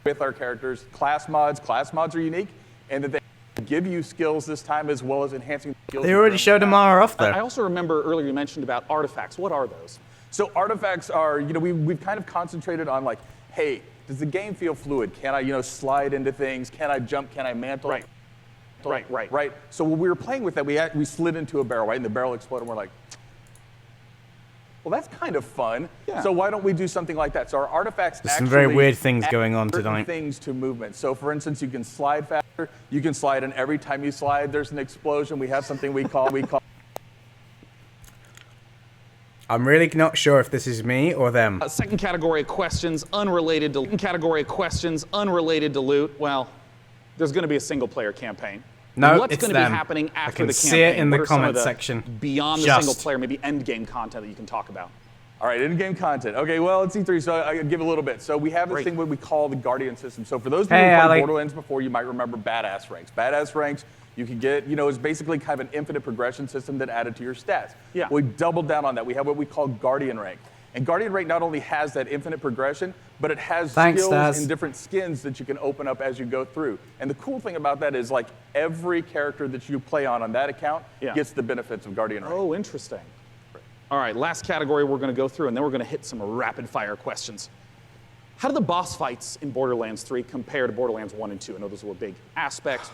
with our characters. Class mods are unique, and that they give you skills this time as well as enhancing skills. They already showed them off there. I also remember earlier you mentioned about artifacts. What are those? So artifacts are, you know, we've kind of concentrated on like, hey, does the game feel fluid? Can I, you know, slide into things? Can I jump? Can I mantle? Right. So when we were playing with that, we slid into a barrel, right? And the barrel exploded, and we're like, well, that's kind of fun. Yeah. So why don't we do something like that? So our artifacts There's some very weird things going on tonight. Things to movement. So for instance, you can slide faster. You can slide, and every time you slide, there's an explosion. We have something we call. I'm really not sure if this is me or them. Second category of questions unrelated to loot. Well, there's going to be a single-player campaign. No, what's it's going to be happening after I can the see campaign? it in the What are some of comment section. Beyond the single player, maybe end game content that you can talk about. All right, in-game content. Okay, well, it's E3, so I'll give a little bit. So we have this thing what we call the Guardian system. So for those people who played Borderlands before, you might remember Badass Ranks. Badass Ranks, you can get, you know, is basically kind of an infinite progression system that added to your stats. Yeah. We doubled down on that. We have what we call Guardian Rank. And Guardian Rate not only has that infinite progression, but it has Thanks, skills Stas. and different skins that you can open up as you go through. And the cool thing about that is like every character that you play on that account gets the benefits of Guardian Rate. Oh, interesting. All right, last category we're going to go through, and then we're going to hit some rapid-fire questions. How do the boss fights in Borderlands 3 compare to Borderlands 1 and 2? I know those were big aspects.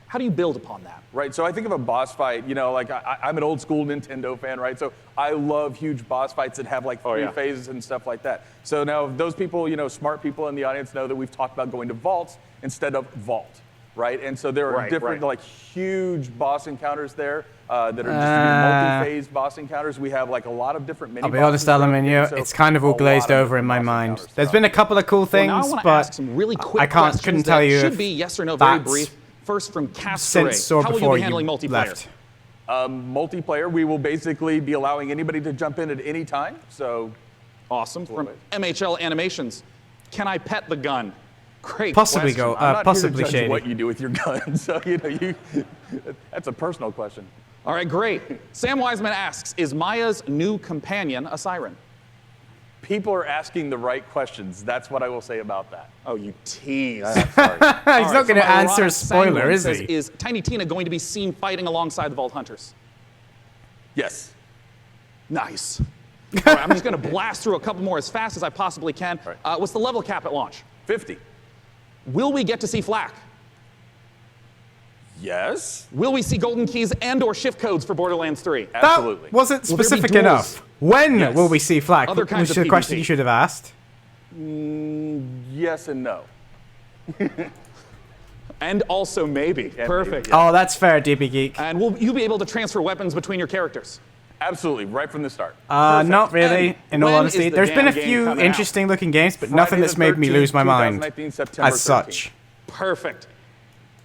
How do you build upon that? Right, so I think of a boss fight, you know, like I'm an old school Nintendo fan, right? So I love huge boss fights that have like 3 phases and stuff like that. So now those people, you know, smart people in the audience know that we've talked about going to vaults instead of vault, right? And so there are different like huge boss encounters there that are just multi-phase boss encounters. We have like a lot of different mini I'll be honest, Alaminio, it's kind of all glazed over in my mind. There's been a couple of cool things, but I couldn't tell you should be yes or no, very brief. First from Castor, how will you be handling multiplayer? Multiplayer, we will basically be allowing anybody to jump in at any time. So, awesome. From MHL Animations, can I pet the gun? Great. Possibly question. go. I'm not Possibly here to judge shady. what you do with your gun. So you know, that's a personal question. All right, great. Sam Wiseman asks, is Maya's new companion a siren? People are asking the right questions. That's what I will say about that. Oh, you tease. He's not going to answer a spoiler, is he? Is Tiny Tina going to be seen fighting alongside the Vault Hunters? Yes. Nice. All right, I'm just going to blast through a couple more as fast as I possibly can. What's the level cap at launch? 50. Will we get to see flak? Yes. Will we see golden keys and/or shift codes for Borderlands 3? Absolutely. That wasn't specific enough. When will we see flak? Other kinds Which of is the question PvP. you should have asked. Yes and no. And also maybe. Perfect. Oh, that's fair, DeeBeeGeek. And will you be able to transfer weapons between your characters? Absolutely, right from the start. Not really, in all when honesty. is the There's been a damn game few coming out? interesting looking games, but Friday nothing the that's made me 13th, lose my mind 2019, September as such. Perfect.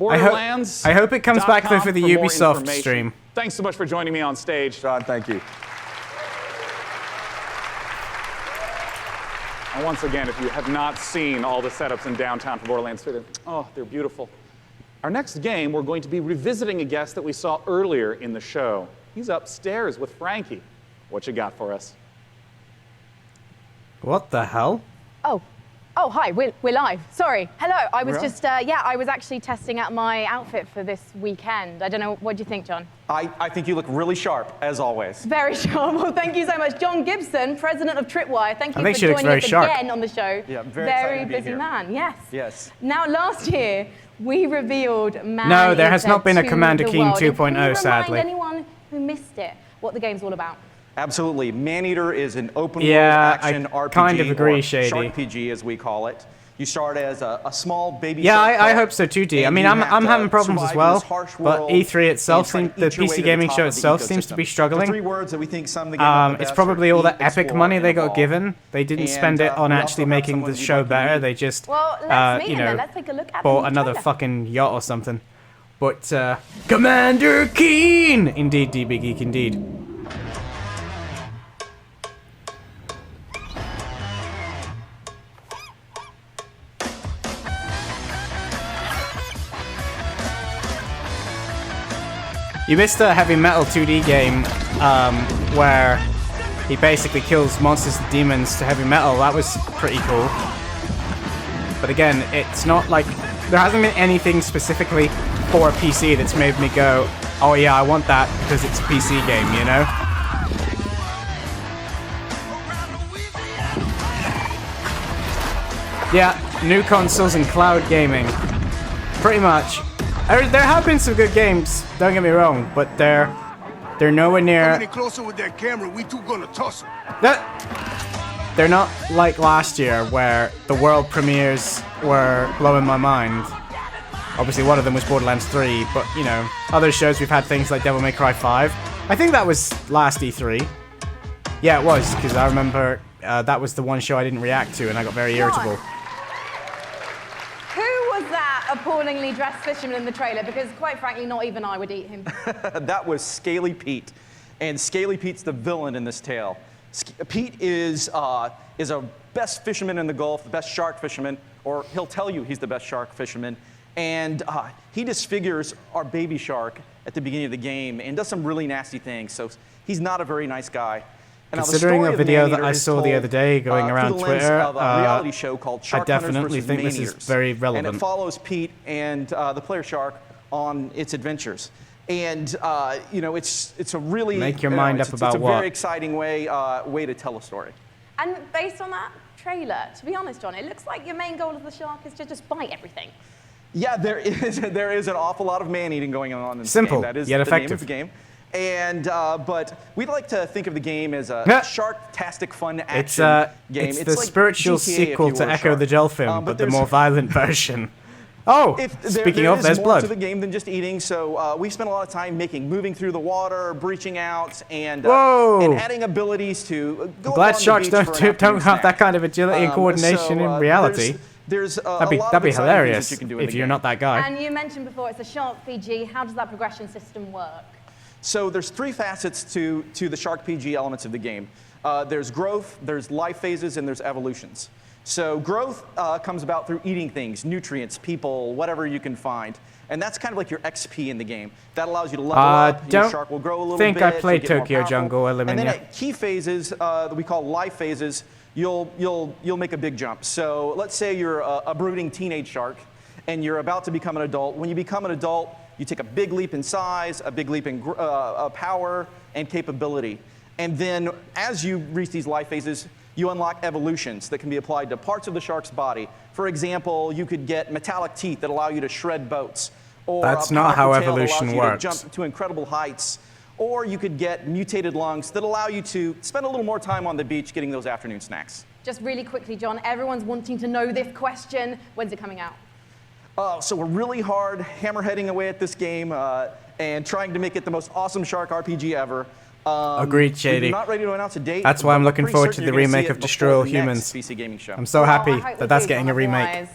I hope it comes back though for the Ubisoft stream. Thanks so much for joining me on stage. Sean, thank you. And once again, if you have not seen all the setups in downtown for Borderlands 3, they're beautiful. Our next game, we're going to be revisiting a guest that we saw earlier in the show. He's upstairs with Frankie. What you got for us? What the hell? Oh, hi, we're live. Sorry. Hello, I was just, I was actually testing out my outfit for this weekend. I don't know, what do you think, John? I think you look really sharp, as always. Very sharp. Well, thank you so much. John Gibson, president of Tripwire. Thank you think for she looks joining very us sharp. again on the show. Yeah, very excited to be busy here. man, yes. Yes. Now, last year, we revealed Man No, there has Eater not been a 2 Commander the Keen world. 2.0, Can you sadly. remind anyone who missed it what the game's all about? Absolutely. Maneater is an open Yeah, world action I RPG, kind of agree, or Shady. Shark PG as we call it. You start as a small baby Yeah, shark I pup, hope so too, D. I and mean, you I'm have to having problems as survive in well, this harsh but world E3 itself, and try the to eat your way PC to Gaming top Show of the itself seems to be ecosystem. struggling. The 3 words that we think sum the game up the It's best probably are all the eat, epic explore, money and they got evolve. given. They didn't spend it on we actually also have making someone the you'd show like to better. meet. They just, Well, let's meet you him then. know, Let's take a look at bought the another trailer. fucking yacht or something. But, Commander Keen! Indeed, DeeBeeGeek, indeed. You missed a Heavy Metal 2D game where he basically kills monsters and demons to heavy metal. That was pretty cool. But again, it's not like... There hasn't been anything specifically for a PC that's made me go, oh yeah, I want that because it's a PC game, you know? Yeah, new consoles and cloud gaming. Pretty much. There have been some good games, don't get me wrong, but they're nowhere near... Coming in closer with that camera, we two gonna tussle. They're not like last year where the world premieres were blowing my mind. Obviously one of them was Borderlands 3, but you know, other shows we've had things like Devil May Cry 5. I think that was last E3. Yeah, it was, because I remember that was the one show I didn't react to and I got very irritable. Who was that appallingly dressed fisherman in the trailer? Because quite frankly, not even I would eat him. That was Scaly Pete, and Scaly Pete's the villain in this tale. Pete is a best fisherman in the Gulf, the best shark fisherman, or he'll tell you he's the best shark fisherman, and he disfigures our baby shark at the beginning of the game and does some really nasty things. So he's not a very nice guy. Considering a video that I saw the other day going around Twitter, of a reality show called I Shark definitely Hunters think versus this is Maniers. very relevant. And it follows Pete and the player shark on its adventures. And you know, it's a really Make your mind up about it's a what? very exciting way to tell a story. And based on that trailer, to be honest, John, it looks like your main goal of the shark is to just bite everything. Yeah, there is an awful lot of man-eating going on in this Simple, game. That is yet the effective. name of the game. And but we'd like to think of the game as a shark-tastic fun action game. It's the like spiritual GTA if sequel you to were a Echo shark. the Dolphin, but the more violent version. Speaking there of, is there's more blood. to the game than just eating. So we spent a lot of time moving through the water, breaching out, and adding abilities to go I'm glad along sharks the beach for an don't afternoon have that snack. kind of agility and coordination in reality. There's a that'd lot be of exciting things hilarious that you can do in if the you're game. not that guy. And you mentioned before it's a shark PG. How does that progression system work? So there's 3 facets to the Shark PG elements of the game. There's growth, there's life phases, and there's evolutions. So growth comes about through eating things, nutrients, people, whatever you can find. And that's kind of like your XP in the game. That allows you to level up, your shark will grow a little bit. I played you'll get more Tokyo powerful. Jungle, And then Illumina. at key phases that we call life phases, you'll make a big jump. So let's say you're a brooding teenage shark and you're about to become an adult. When you become an adult, you take a big leap in size, a big leap in power and capability. And then as you reach these life phases, you unlock evolutions that can be applied to parts of the shark's body. For example, you could get metallic teeth that allow you to shred boats. Or That's a not how powerful tail that evolution allows you works. to jump to incredible heights. Or you could get mutated lungs that allow you to spend a little more time on the beach getting those afternoon snacks. Just really quickly, John, everyone's wanting to know this question. When's it coming out? So we're really hard hammerheading away at this game and trying to make it the most awesome shark RPG ever. Agreed, Shady. We're not ready to announce a date. That's why I'm but looking pretty forward to certain the you're gonna see remake it of before Destroy All the next Humans. PC Gaming Show. I'm so Well, I happy hope that we that's do, getting a remake. otherwise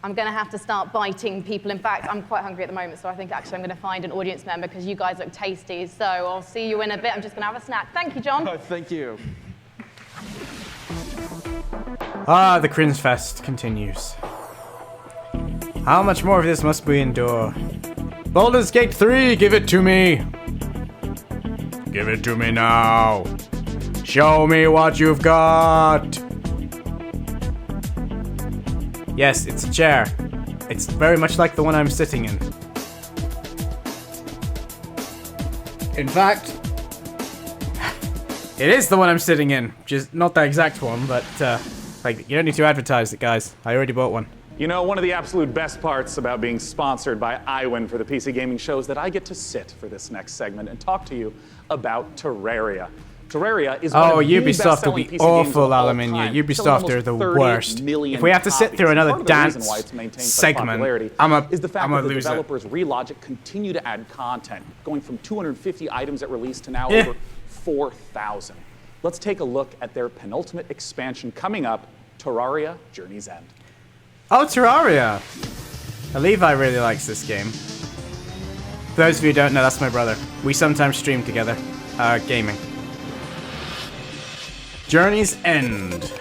I'm going to have to start biting people. In fact, I'm quite hungry at the moment, so I think actually I'm going to find an audience member because you guys look tasty. So I'll see you in a bit. I'm just going to have a snack. Thank you, John. Thank you. The cringe fest continues. How much more of this must we endure? Baldur's Gate 3, give it to me! Give it to me now! Show me what you've got! Yes, it's a chair. It's very much like the one I'm sitting in. In fact, it is the one I'm sitting in. Just not the exact one, but like you don't need to advertise it, guys. I already bought one. You know, one of the absolute best parts about being sponsored by iWin for the PC Gaming Show is that I get to sit for this next segment and talk to you about Terraria. Terraria is one of the Ubisoft will best-selling be PC games awful, of all Aluminium. time, Ubisoft selling are the almost 30 worst. million If we have to sit through copies. another Part of the reason dance why it's maintained such segment, popularity is the fact I'm a that the loser. developers Relogic continue to add content, going from 250 items at release to now Yeah. over 4,000. Let's take a look at their penultimate expansion coming up, Terraria Journey's End. Oh, Terraria! Levi really likes this game. For those of you who don't know, that's my brother. We sometimes stream together, gaming. Journey's End.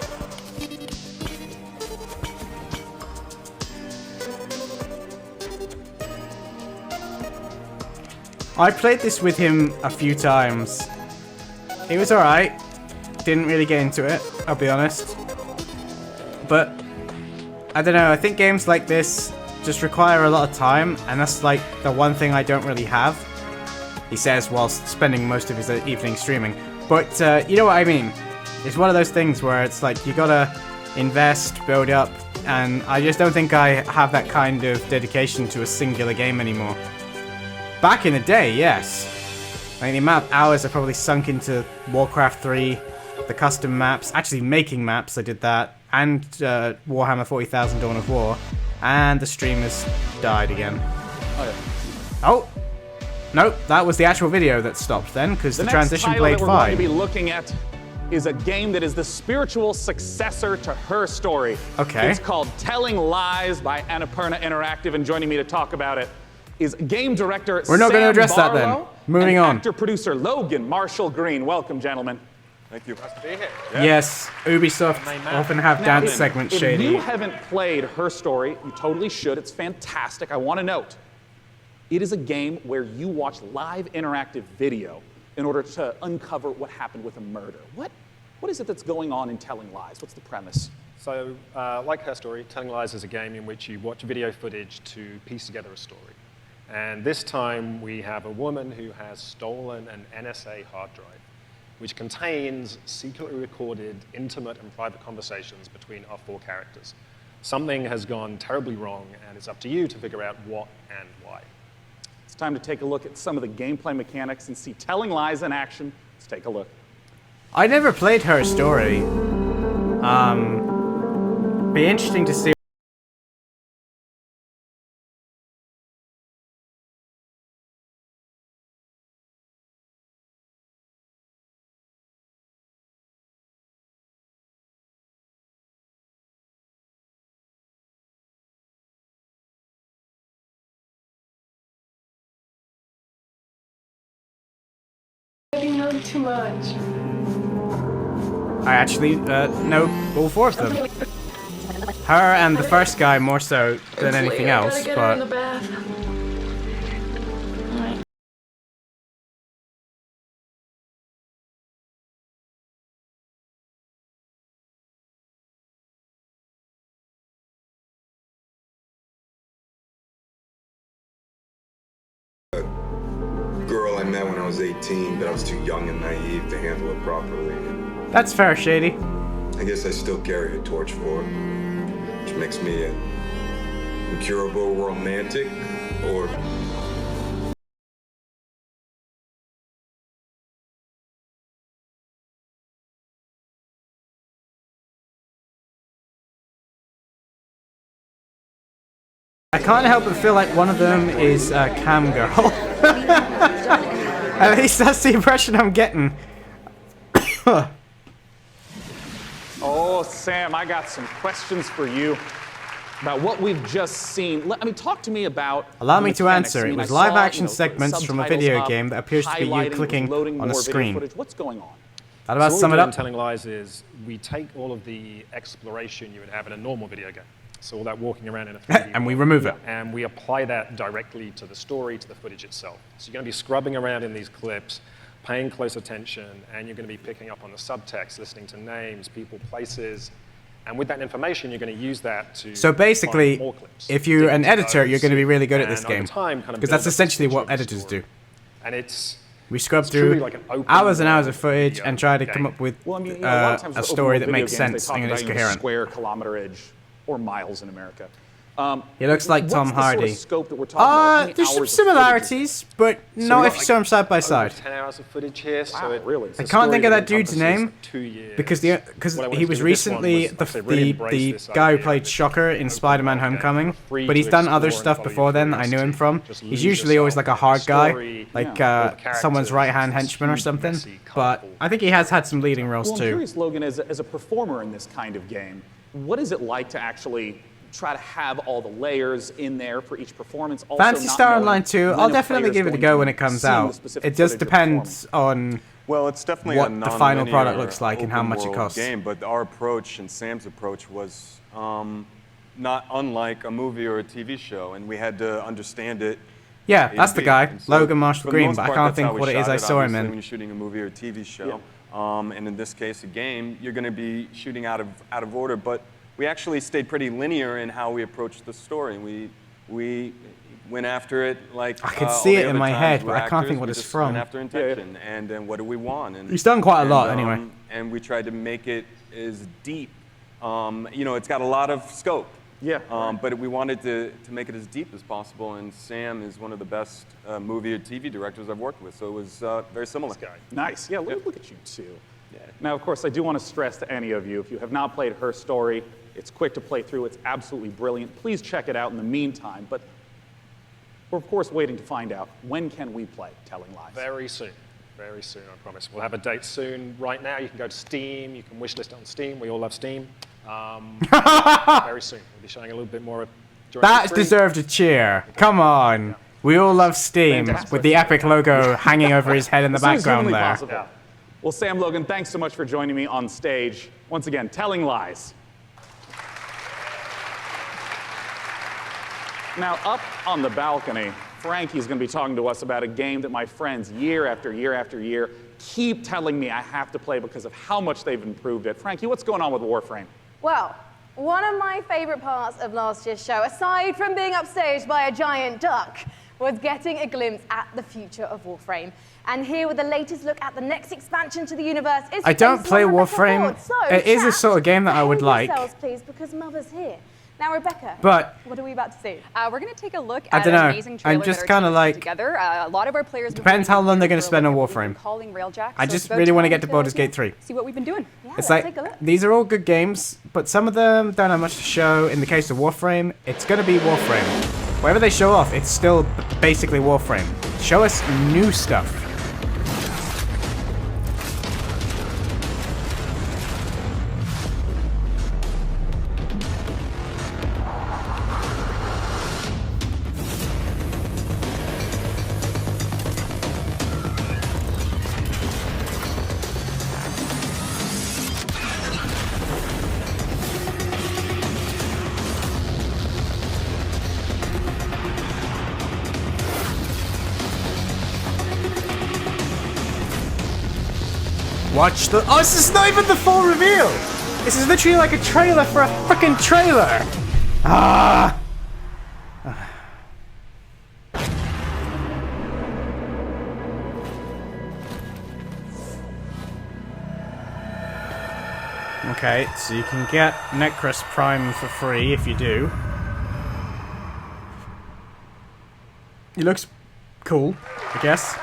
I played this with him a few times. It was alright. Didn't really get into it, I'll be honest. But I don't know, I think games like this just require a lot of time, and that's like the one thing I don't really have. He says whilst spending most of his evening streaming. But you know what I mean. It's one of those things where it's like you gotta invest, build up, and I just don't think I have that kind of dedication to a singular game anymore. Back in the day, yes. I mean, the amount of hours I probably sunk into Warcraft 3, the custom maps, actually making maps, I did that, and Warhammer 40,000 Dawn of War, and the streamers died again. Oh, yeah. Oh! Nope, that was the actual video that stopped then, because the transition played that we're fine. going to be looking at is a game that is the spiritual successor to Her Story. Okay. It's called Telling Lies by Annapurna Interactive, and joining me to talk about it is game director We're not going to Sam address that then. Barlow Moving and on. actor-producer Logan Marshall Green. Welcome, gentlemen. Thank you. Nice to be here. Yes, Ubisoft often have Now, dance segments, Shady. If you haven't played Her Story, you totally should. It's fantastic. I want to note, it is a game where you watch live interactive video in order to uncover what happened with a murder. What is it that's going on in Telling Lies? What's the premise? So, like Her Story, Telling Lies is a game in which you watch video footage to piece together a story. And this time we have a woman who has stolen an NSA hard drive, which contains secretly recorded, intimate and private conversations between our 4 characters. Something has gone terribly wrong, and it's up to you to figure out what and why. It's time to take a look at some of the gameplay mechanics and see Telling Lies in action. Let's take a look. I never played Her Story. Be interesting to see. You know too much. I actually know all 4 of them. Her and the first guy more so than anything else, but... Girl I met when I was 18, but I was too young and naive to handle it properly. That's fair, Shady. I guess I still carry a torch for it, which makes me a incurable romantic, or... I can't help but feel like one of them is a cam girl. At least that's the impression I'm getting. Oh, Sam, I got some questions for you about what we've just seen. Talk to me about... Allow me to answer. It was live-action segments from a video game that appears to be you clicking on a screen. What's going on? That about sum it up? Telling Lies is we take all of the exploration you would have in a normal video game. So all that walking around in a 3D and we remove it. And we apply that directly to the story, to the footage itself. So you're going to be scrubbing around in these clips, paying close attention, and you're going to be picking up on the subtext, listening to names, people, places. And with that information, you're going to use that to So basically, find more clips, if you're an editor, you're going to be really good at and this game. over time, Because that's essentially what editors do. And it's... We scrub through hours and hours of footage and try to come up with a story that makes sense and is coherent. Square kilometerage or miles in America. He looks like Tom Hardy. Sort of scope that we're talking about? There's some similarities, but not if you saw them side by side. 10 hours of footage here, so it really? I can't think of that dude's name because he was recently the guy who played Shocker in Spider-Man: Homecoming, but he's done other stuff before then that I knew him from. He's usually always like a hard guy, like someone's right-hand henchman or something. But I think he has had some leading roles I'm too. curious, Logan, as a performer in this kind of game, what is it like to actually try to have all the layers in there for each performance? Also, Phantasy Star Online 2, I'll definitely give it a go when it comes out. It just depends on it's definitely what the final product looks like and how much it costs. Game, but our approach and Sam's approach was not unlike a movie or a TV show, and we had to understand it. Yeah, that's the guy, Logan Marshall Green, but I can't think what it is I saw him in. When you're shooting a movie or a TV show, and in this case a game, you're going to be shooting out of order, but we actually stayed pretty linear in how we approached the story. We went after it like I could see it in my head, but I can't think what it's from. Went after intention, and then what do we want? And, he's done quite a lot anyway. And we tried to make it as deep. It's got a lot of scope. Yeah. But we wanted to make it as deep as possible, and Sam is one of the best movie or TV directors I've worked with, so it was very similar. Nice. Yeah, look at you two. Yeah. Now, of course, I do want to stress to any of you, if you have not played Her Story, it's quick to play through. It's absolutely brilliant. Please check it out in the meantime. But we're, of course, waiting to find out, when can we play Telling Lies? Very soon. Very soon, I promise. We'll have a date soon. Right now, you can go to Steam. You can wishlist it on Steam. We all love Steam. Very soon. We'll be showing a little bit more during That the deserved a cheer. Come on. We all love Steam, with the epic logo hanging over his head in the background there. Possible. Well, Sam, Logan, thanks so much for joining me on stage. Once again, Telling Lies. Now, up on the balcony Frankie's going to be talking to us about a game that my friends, year after year after year, keep telling me I have to play because of how much they've improved it. Frankie, what's going on with Warframe? Well, one of my favorite parts of last year's show, aside from being upstaged by a giant duck, was getting a glimpse at the future of Warframe. And here with the latest look at the next expansion to the universe is I don't play Warframe. So, it is a sort of game that I would like. Please, because Mother's here. Now, Rebecca, but what are we about to see? We're going to take a look I at don't an know. amazing trailer I'm just that kind of like. Together. A lot of our players Depends how long they're going to spend on Warframe. I just really want to get to Baldur's Gate 3. See what we've been doing. Yeah, it's like these are all good games, but some of them don't have much to show. In the case of Warframe, it's going to be Warframe. Whatever they show off, it's still basically Warframe. Show us new stuff. Watch the. Oh, this is not even the full reveal! This is literally like a trailer for a freaking trailer! Ah! Okay, so you can get Necros Prime for free if you do. He looks cool, I guess.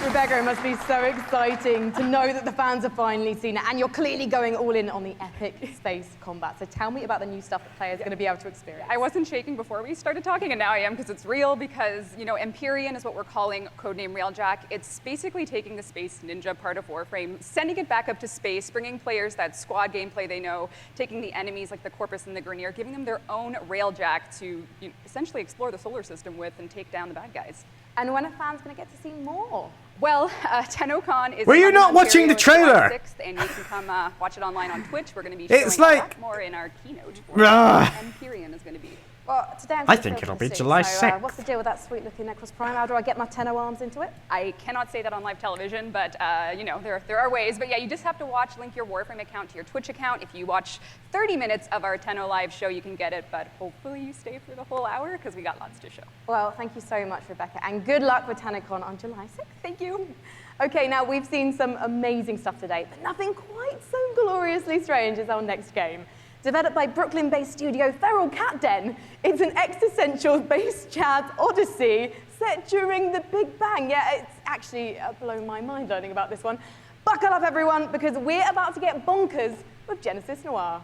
Rebecca, it must be so exciting to know that the fans have finally seen it, and you're clearly going all in on the epic space combat. So tell me about the new stuff that players are going to be able to experience. I wasn't shaking before we started talking, and now I am because it's real, because, you know, Empyrean is what we're calling codename Railjack. It's basically taking the space ninja part of Warframe, sending it back up to space, bringing players that squad gameplay they know, taking the enemies like the Corpus and the Grineer, giving them their own Railjack to essentially explore the solar system with and take down the bad guys. And when are fans going to get to see more? Well, TennoCon is. Were you not watching the trailer? 6th, and you can come watch it online on Twitch. We're going to be It's showing like- a lot more in our keynote. For Empyrean is going to be. Well, today I'm I think it'll be July 6th. What's the deal with that sweet-looking Necros Prime? How do I get my Tenno arms into it? I cannot say that on live television, but you know, there are ways. But yeah, you just have to link your Warframe account to your Twitch account. If you watch 30 minutes of our Tenno live show, you can get it. But hopefully you stay for the whole hour because we got lots to show. Well, thank you so much, Rebecca, and good luck with TennoCon on July 6th. Thank you. Okay, now we've seen some amazing stuff today, but nothing quite so gloriously strange as our next game. Developed by Brooklyn-based studio Feral Cat Den, it's an existential-based chat odyssey set during the Big Bang. Yeah, it's actually blown my mind learning about this one. Buckle up, everyone, because we're about to get bonkers with Genesis Noir.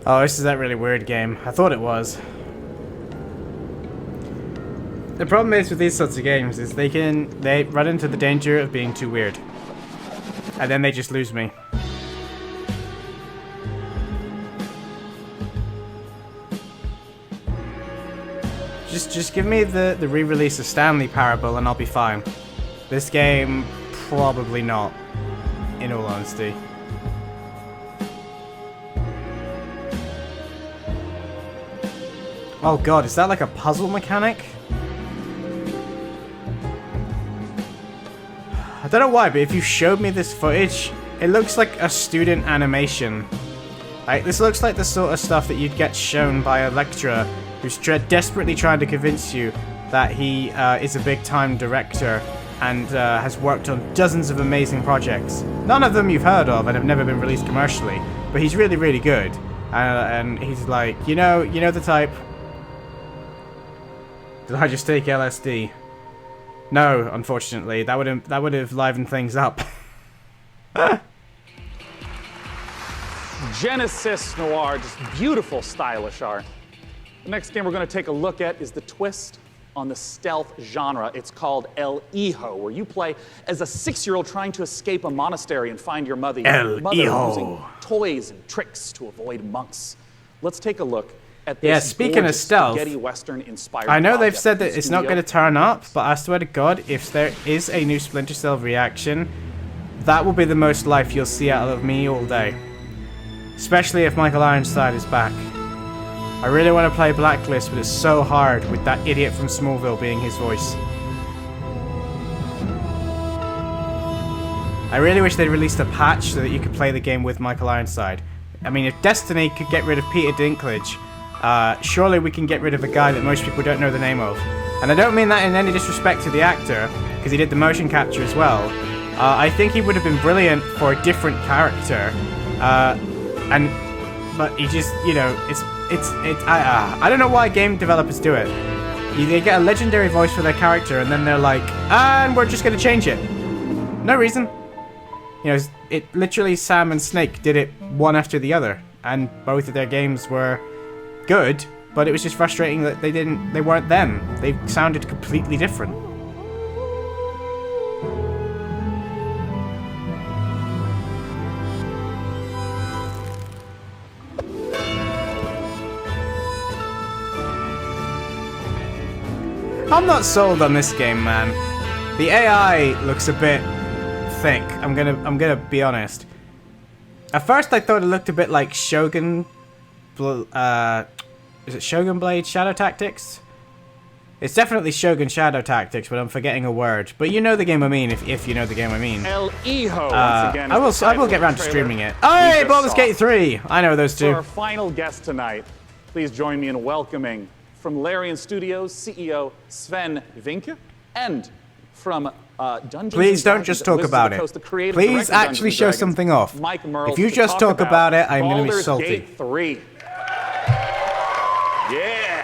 Oh, this is that really weird game. I thought it was. The problem is with these sorts of games is they run into the danger of being too weird. And then they just lose me. Just give me the re-release of Stanley Parable and I'll be fine. This game, probably not, in all honesty. Oh god, is that like a puzzle mechanic? I don't know why, but if you showed me this footage, it looks like a student animation. Like, this looks like the sort of stuff that you'd get shown by a lecturer who's desperately trying to convince you that he is a big-time director and has worked on dozens of amazing projects. None of them you've heard of and have never been released commercially, but he's really, really good. And he's like, you know the type. Did I just take LSD? No, unfortunately, that would have livened things up. Genesis Noir, just beautiful, stylish art. The next game we're going to take a look at is the twist on the stealth genre. It's called El Hijo, where you play as a 6-year-old trying to escape a monastery and find your mother. El Hijo. Using toys and tricks to avoid monks. Let's take a look at this. Yeah, speaking of stealth, spaghetti western inspired I know they've project. said that it's not going to turn up, but I swear to God, if there is a new Splinter Cell reaction, that will be the most life you'll see out of me all day. Especially if Michael Ironside is back. I really want to play Blacklist, but it's so hard with that idiot from Smallville being his voice. I really wish they'd released a patch so that you could play the game with Michael Ironside. I mean, if Destiny could get rid of Peter Dinklage, surely we can get rid of a guy that most people don't know the name of. And I don't mean that in any disrespect to the actor, because he did the motion capture as well. I think he would have been brilliant for a different character. But he just, you know, I don't know why game developers do it. They get a legendary voice for their character, and then they're like, and we're just gonna change it. No reason. You know, it literally Sam and Snake did it one after the other, and both of their games were good, but it was just frustrating that they weren't them. They sounded completely different. I'm not sold on this game, man. The AI looks a bit thick. I'm gonna be honest. At first, I thought it looked a bit like Shogun. Is it Shogun Blade Shadow Tactics? It's definitely Shogun Shadow Tactics, but I'm forgetting a word. But you know the game I mean, if you know the game I mean. El Hijo, once again. I will get around to streaming it. Hey, Baldur's Gate 3! I know those two. For our final guest tonight, please join me in welcoming from Larian Studios CEO Sven Vinke, and from Dungeons Please don't just talk about it. Please actually show something off. If you just talk about it, I'm going to be salty. Baldur's Gate 3. Yeah!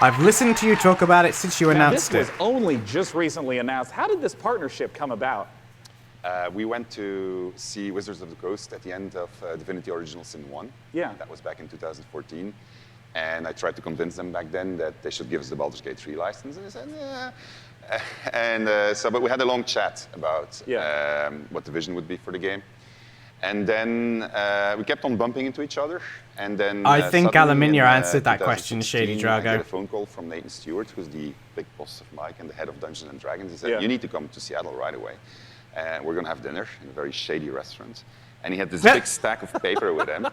I've listened to you talk about it since you announced it. This was only just recently announced. How did this partnership come about? We went to see Wizards of the Coast at the end of Divinity Original Sin 1. Yeah. That was back in 2014. And I tried to convince them back then that they should give us the Baldur's Gate 3 license. And they said, yeah. But we had a long chat about what the vision would be for the game. And then we kept on bumping into each other. And then I think Aluminium answered that question, Shady Drago. I got a phone call from Nathan Stewart, who's the big boss of Mike and the head of Dungeons and Dragons. He said, you need to come to Seattle right away. We're going to have dinner in a very shady restaurant. And he had this big stack of paper with him.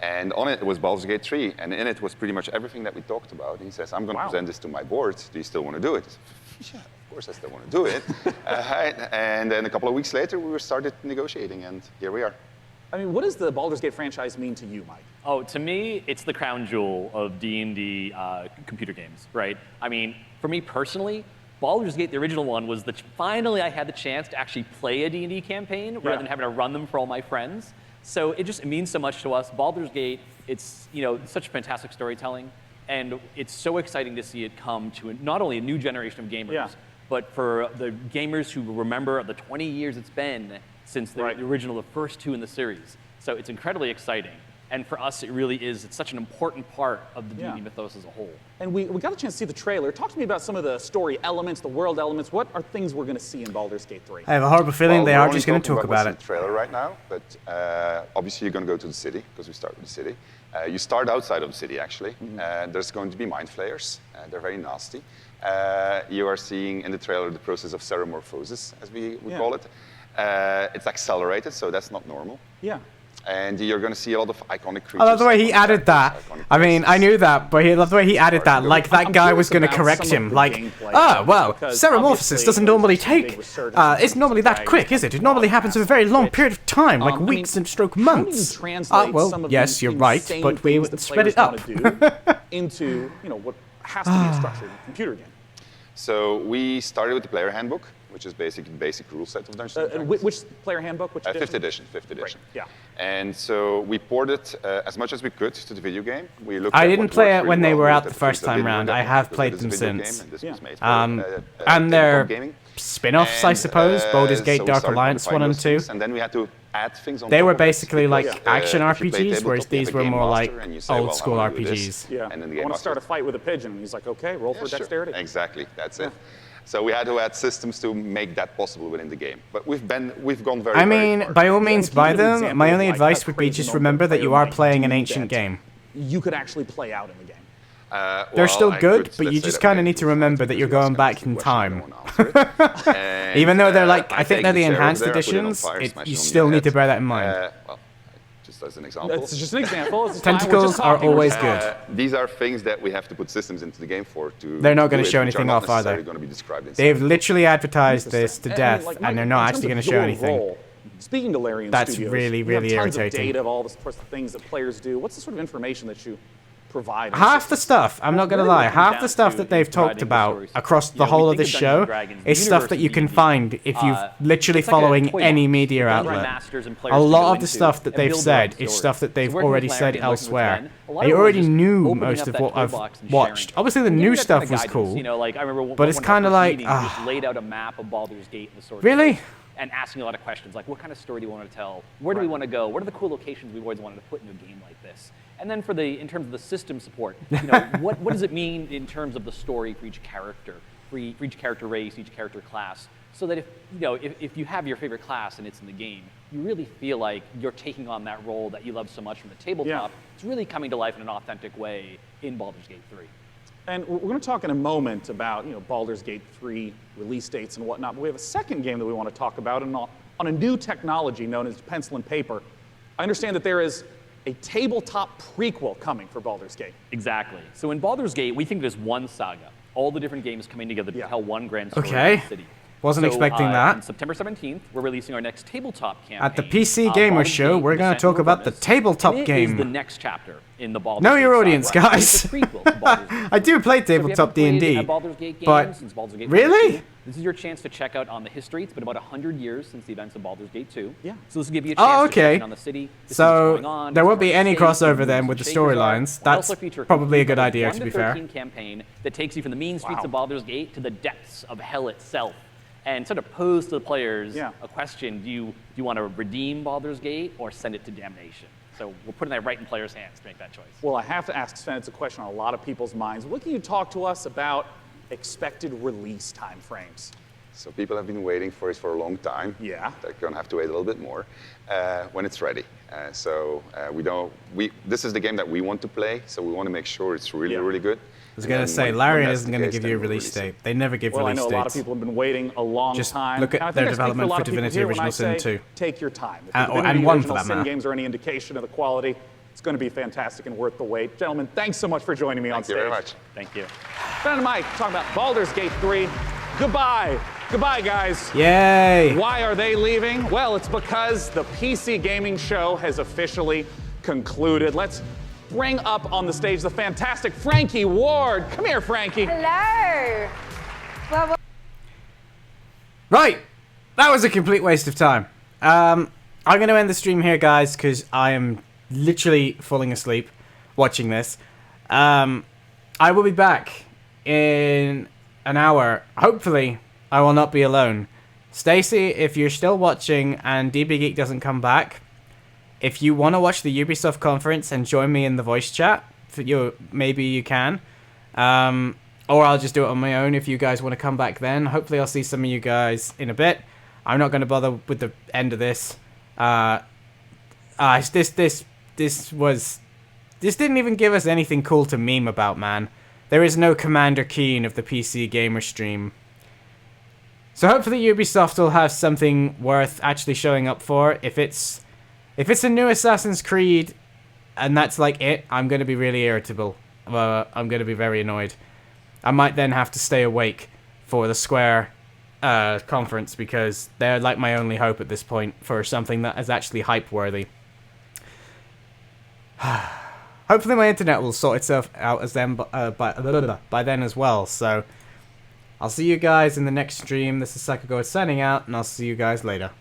And on it was Baldur's Gate 3. And in it was pretty much everything that we talked about. And he says, I'm going to present this to my board. Do you still want to do it? I said, yeah, of course I still want to do it. And then a couple of weeks later, we started negotiating. And here we are. I mean, what does the Baldur's Gate franchise mean to you, Mike? Oh, to me, it's the crown jewel of D&D computer games, right? I mean, for me personally, Baldur's Gate, the original one, was finally I had the chance to actually play a D&D campaign rather than having to run them for all my friends. So it means so much to us. Baldur's Gate, it's such fantastic storytelling, and it's so exciting to see it come to not only a new generation of gamers, but for the gamers who remember the 20 years it's been since the original, the first two in the series. So it's incredibly exciting. And for us, it's such an important part of the D&D mythos as a whole. And we got a chance to see the trailer. Talk to me about some of the story elements, the world elements. What are things we're going to see in Baldur's Gate 3? I have a horrible feeling they are just going to talk about it. What's in the trailer right now, but obviously you're going to go to the city, because we start with the city. You start outside of the city, actually. There's going to be mind flayers. They're very nasty. You are seeing in the trailer the process of ceremorphosis, as we call it. It's accelerated, so that's not normal. Yeah. And you're going to see a lot of iconic creatures. I love the way he added that. I mean, I knew that, but I love the way he added that. Like that guy was going to correct him. Like, well, ceremorphosis doesn't normally take. It's normally that quick, is it? It normally happens in a very long period of time, like weeks and stroke months. Well, yes, you're right, but we would spread it up into what has to be a structured computer game. So we started with the player handbook, which is basically the basic rule set of Dungeons & Dragons. Which player handbook? Which edition? 5th edition. 5th edition. Right. Yeah. And so we ported as much as we could to the video game. We looked I didn't play it when they were out the first time round. I have played them since. And they're spin-offs, I suppose. Baldur's Gate Dark Alliance 1 and 2. And then we had to add things on They top were of it. basically like action If you play RPGs, whereas tabletop, you have these a were game more like master, and you say, old well, I school wanna do RPGs. this. Yeah. And then the I game want to start a master fight with a pigeon. And he's like, okay, roll for dexterity. Exactly, that's it. So we had to add systems to make that possible within the game. But we've gone very, I mean, very far. by all means, buy them. My only advice would be just remember that you are playing an ancient game. You could actually play out in the game. They're still good, but you just kind of need to remember that you're going back in time. Even though they're like, I think they're the enhanced editions, you still need to bear that in mind. Well, just as an example. It's just an example. It's Tentacles are always good. These are things that we have to put systems into the game for. They're not going to show anything off, are they? Going to be described They've literally advertised this to death, and they're not actually going to show anything. Speaking to Larian That's Studios, really, you have really tons irritating. Of data of all the sorts of things that players do. What's the sort of information that you provide? Half the stuff, I'm not going to lie, half the stuff that they've talked about across the whole of this show is stuff that you can find if you're literally following any media outlet. A lot of the stuff that they've said is stuff that they've already said elsewhere. I already knew most of what I've watched. Obviously the new stuff was cool, but it's kind of like, just laid out a map of Baldur's Gate and the sort of really? And asking a lot of questions like, what kind of story do you want to tell? Where do we want to go? What are the cool locations we've always wanted to put in a game like this? And then in terms of the system support, what does it mean in terms of the story for each character, for each character race, each character class, so that if you have your favorite class and it's in the game, you really feel like you're taking on that role that you love so much from the tabletop. It's really coming to life in an authentic way in Baldur's Gate 3. And we're going to talk in a moment about Baldur's Gate 3 release dates and whatnot, but we have a second game that we want to talk about on a new technology known as pencil and paper. I understand that there is a tabletop prequel coming for Baldur's Gate. Exactly. So in Baldur's Gate, we think there's one saga, all the different games coming together to tell one grand story in the city. Wasn't expecting that. On September 17th, we're releasing our next tabletop campaign. At the PC Gamer Show, we're going to talk about the tabletop game. It is the next chapter in the Baldur's Know Gate your audience, saga. guys. It's a prequel to Baldur's Gate. I do play tabletop D&D, but since Baldur's Gate really? 2, this is your chance to check out on the history. It's been about 100 years since the events of Baldur's Gate 2. Yeah. So this will give you a chance to check in on the city. So there won't be any crossover then with the storylines. That's probably a good idea, to be fair. 13 campaign that takes you from the mean streets of Baldur's Gate to the depths of hell itself. And sort of pose to the players a question: Do you want to redeem Baldur's Gate or send it to damnation? So we're putting that right in players' hands to make that choice. Well, I have to ask Sven, it's a question on a lot of people's minds. What can you talk to us about expected release timeframes? So people have been waiting for it for a long time. Yeah. They're going to have to wait a little bit more when it's ready. This is the game that we want to play, so we want to make sure it's really, really good. I was going to say, Larian isn't going to give you a release date. They never give release dates. Well, I know a lot of people have been waiting a long time. Just look at their development for Divinity Original Sin 2. Take your time. And 1 for that matter. Games are any indication of the quality, it's going to be fantastic and worth the wait. Gentlemen, thanks so much for joining me on stage. Thank you very much. Thank you. Ben and Mike talking about Baldur's Gate 3. Goodbye. Goodbye, guys. Yay. Why are they leaving? Well, it's because the PC Gaming Show has officially concluded. Let's bring up on the stage the fantastic Frankie Ward. Come here, Frankie. Hello. Well, Right. That was a complete waste of time. I'm going to end the stream here, guys, because I am literally falling asleep watching this. I will be back in an hour. Hopefully, I will not be alone. Stacy, if you're still watching and DeeBeeGeek doesn't come back, if you want to watch the Ubisoft conference and join me in the voice chat, maybe you can. Or I'll just do it on my own if you guys want to come back then. Hopefully I'll see some of you guys in a bit. I'm not going to bother with the end of this. This didn't even give us anything cool to meme about, man. There is no Commander Keen of the PC Gamer stream. So hopefully Ubisoft will have something worth actually showing up for. If it's a new Assassin's Creed and that's like it, I'm going to be really irritable. I'm going to be very annoyed. I might then have to stay awake for the Square conference because they're like my only hope at this point for something that is actually hype-worthy. Hopefully my internet will sort itself out by then as well. So I'll see you guys in the next stream. This is Sakago signing out, and I'll see you guys later.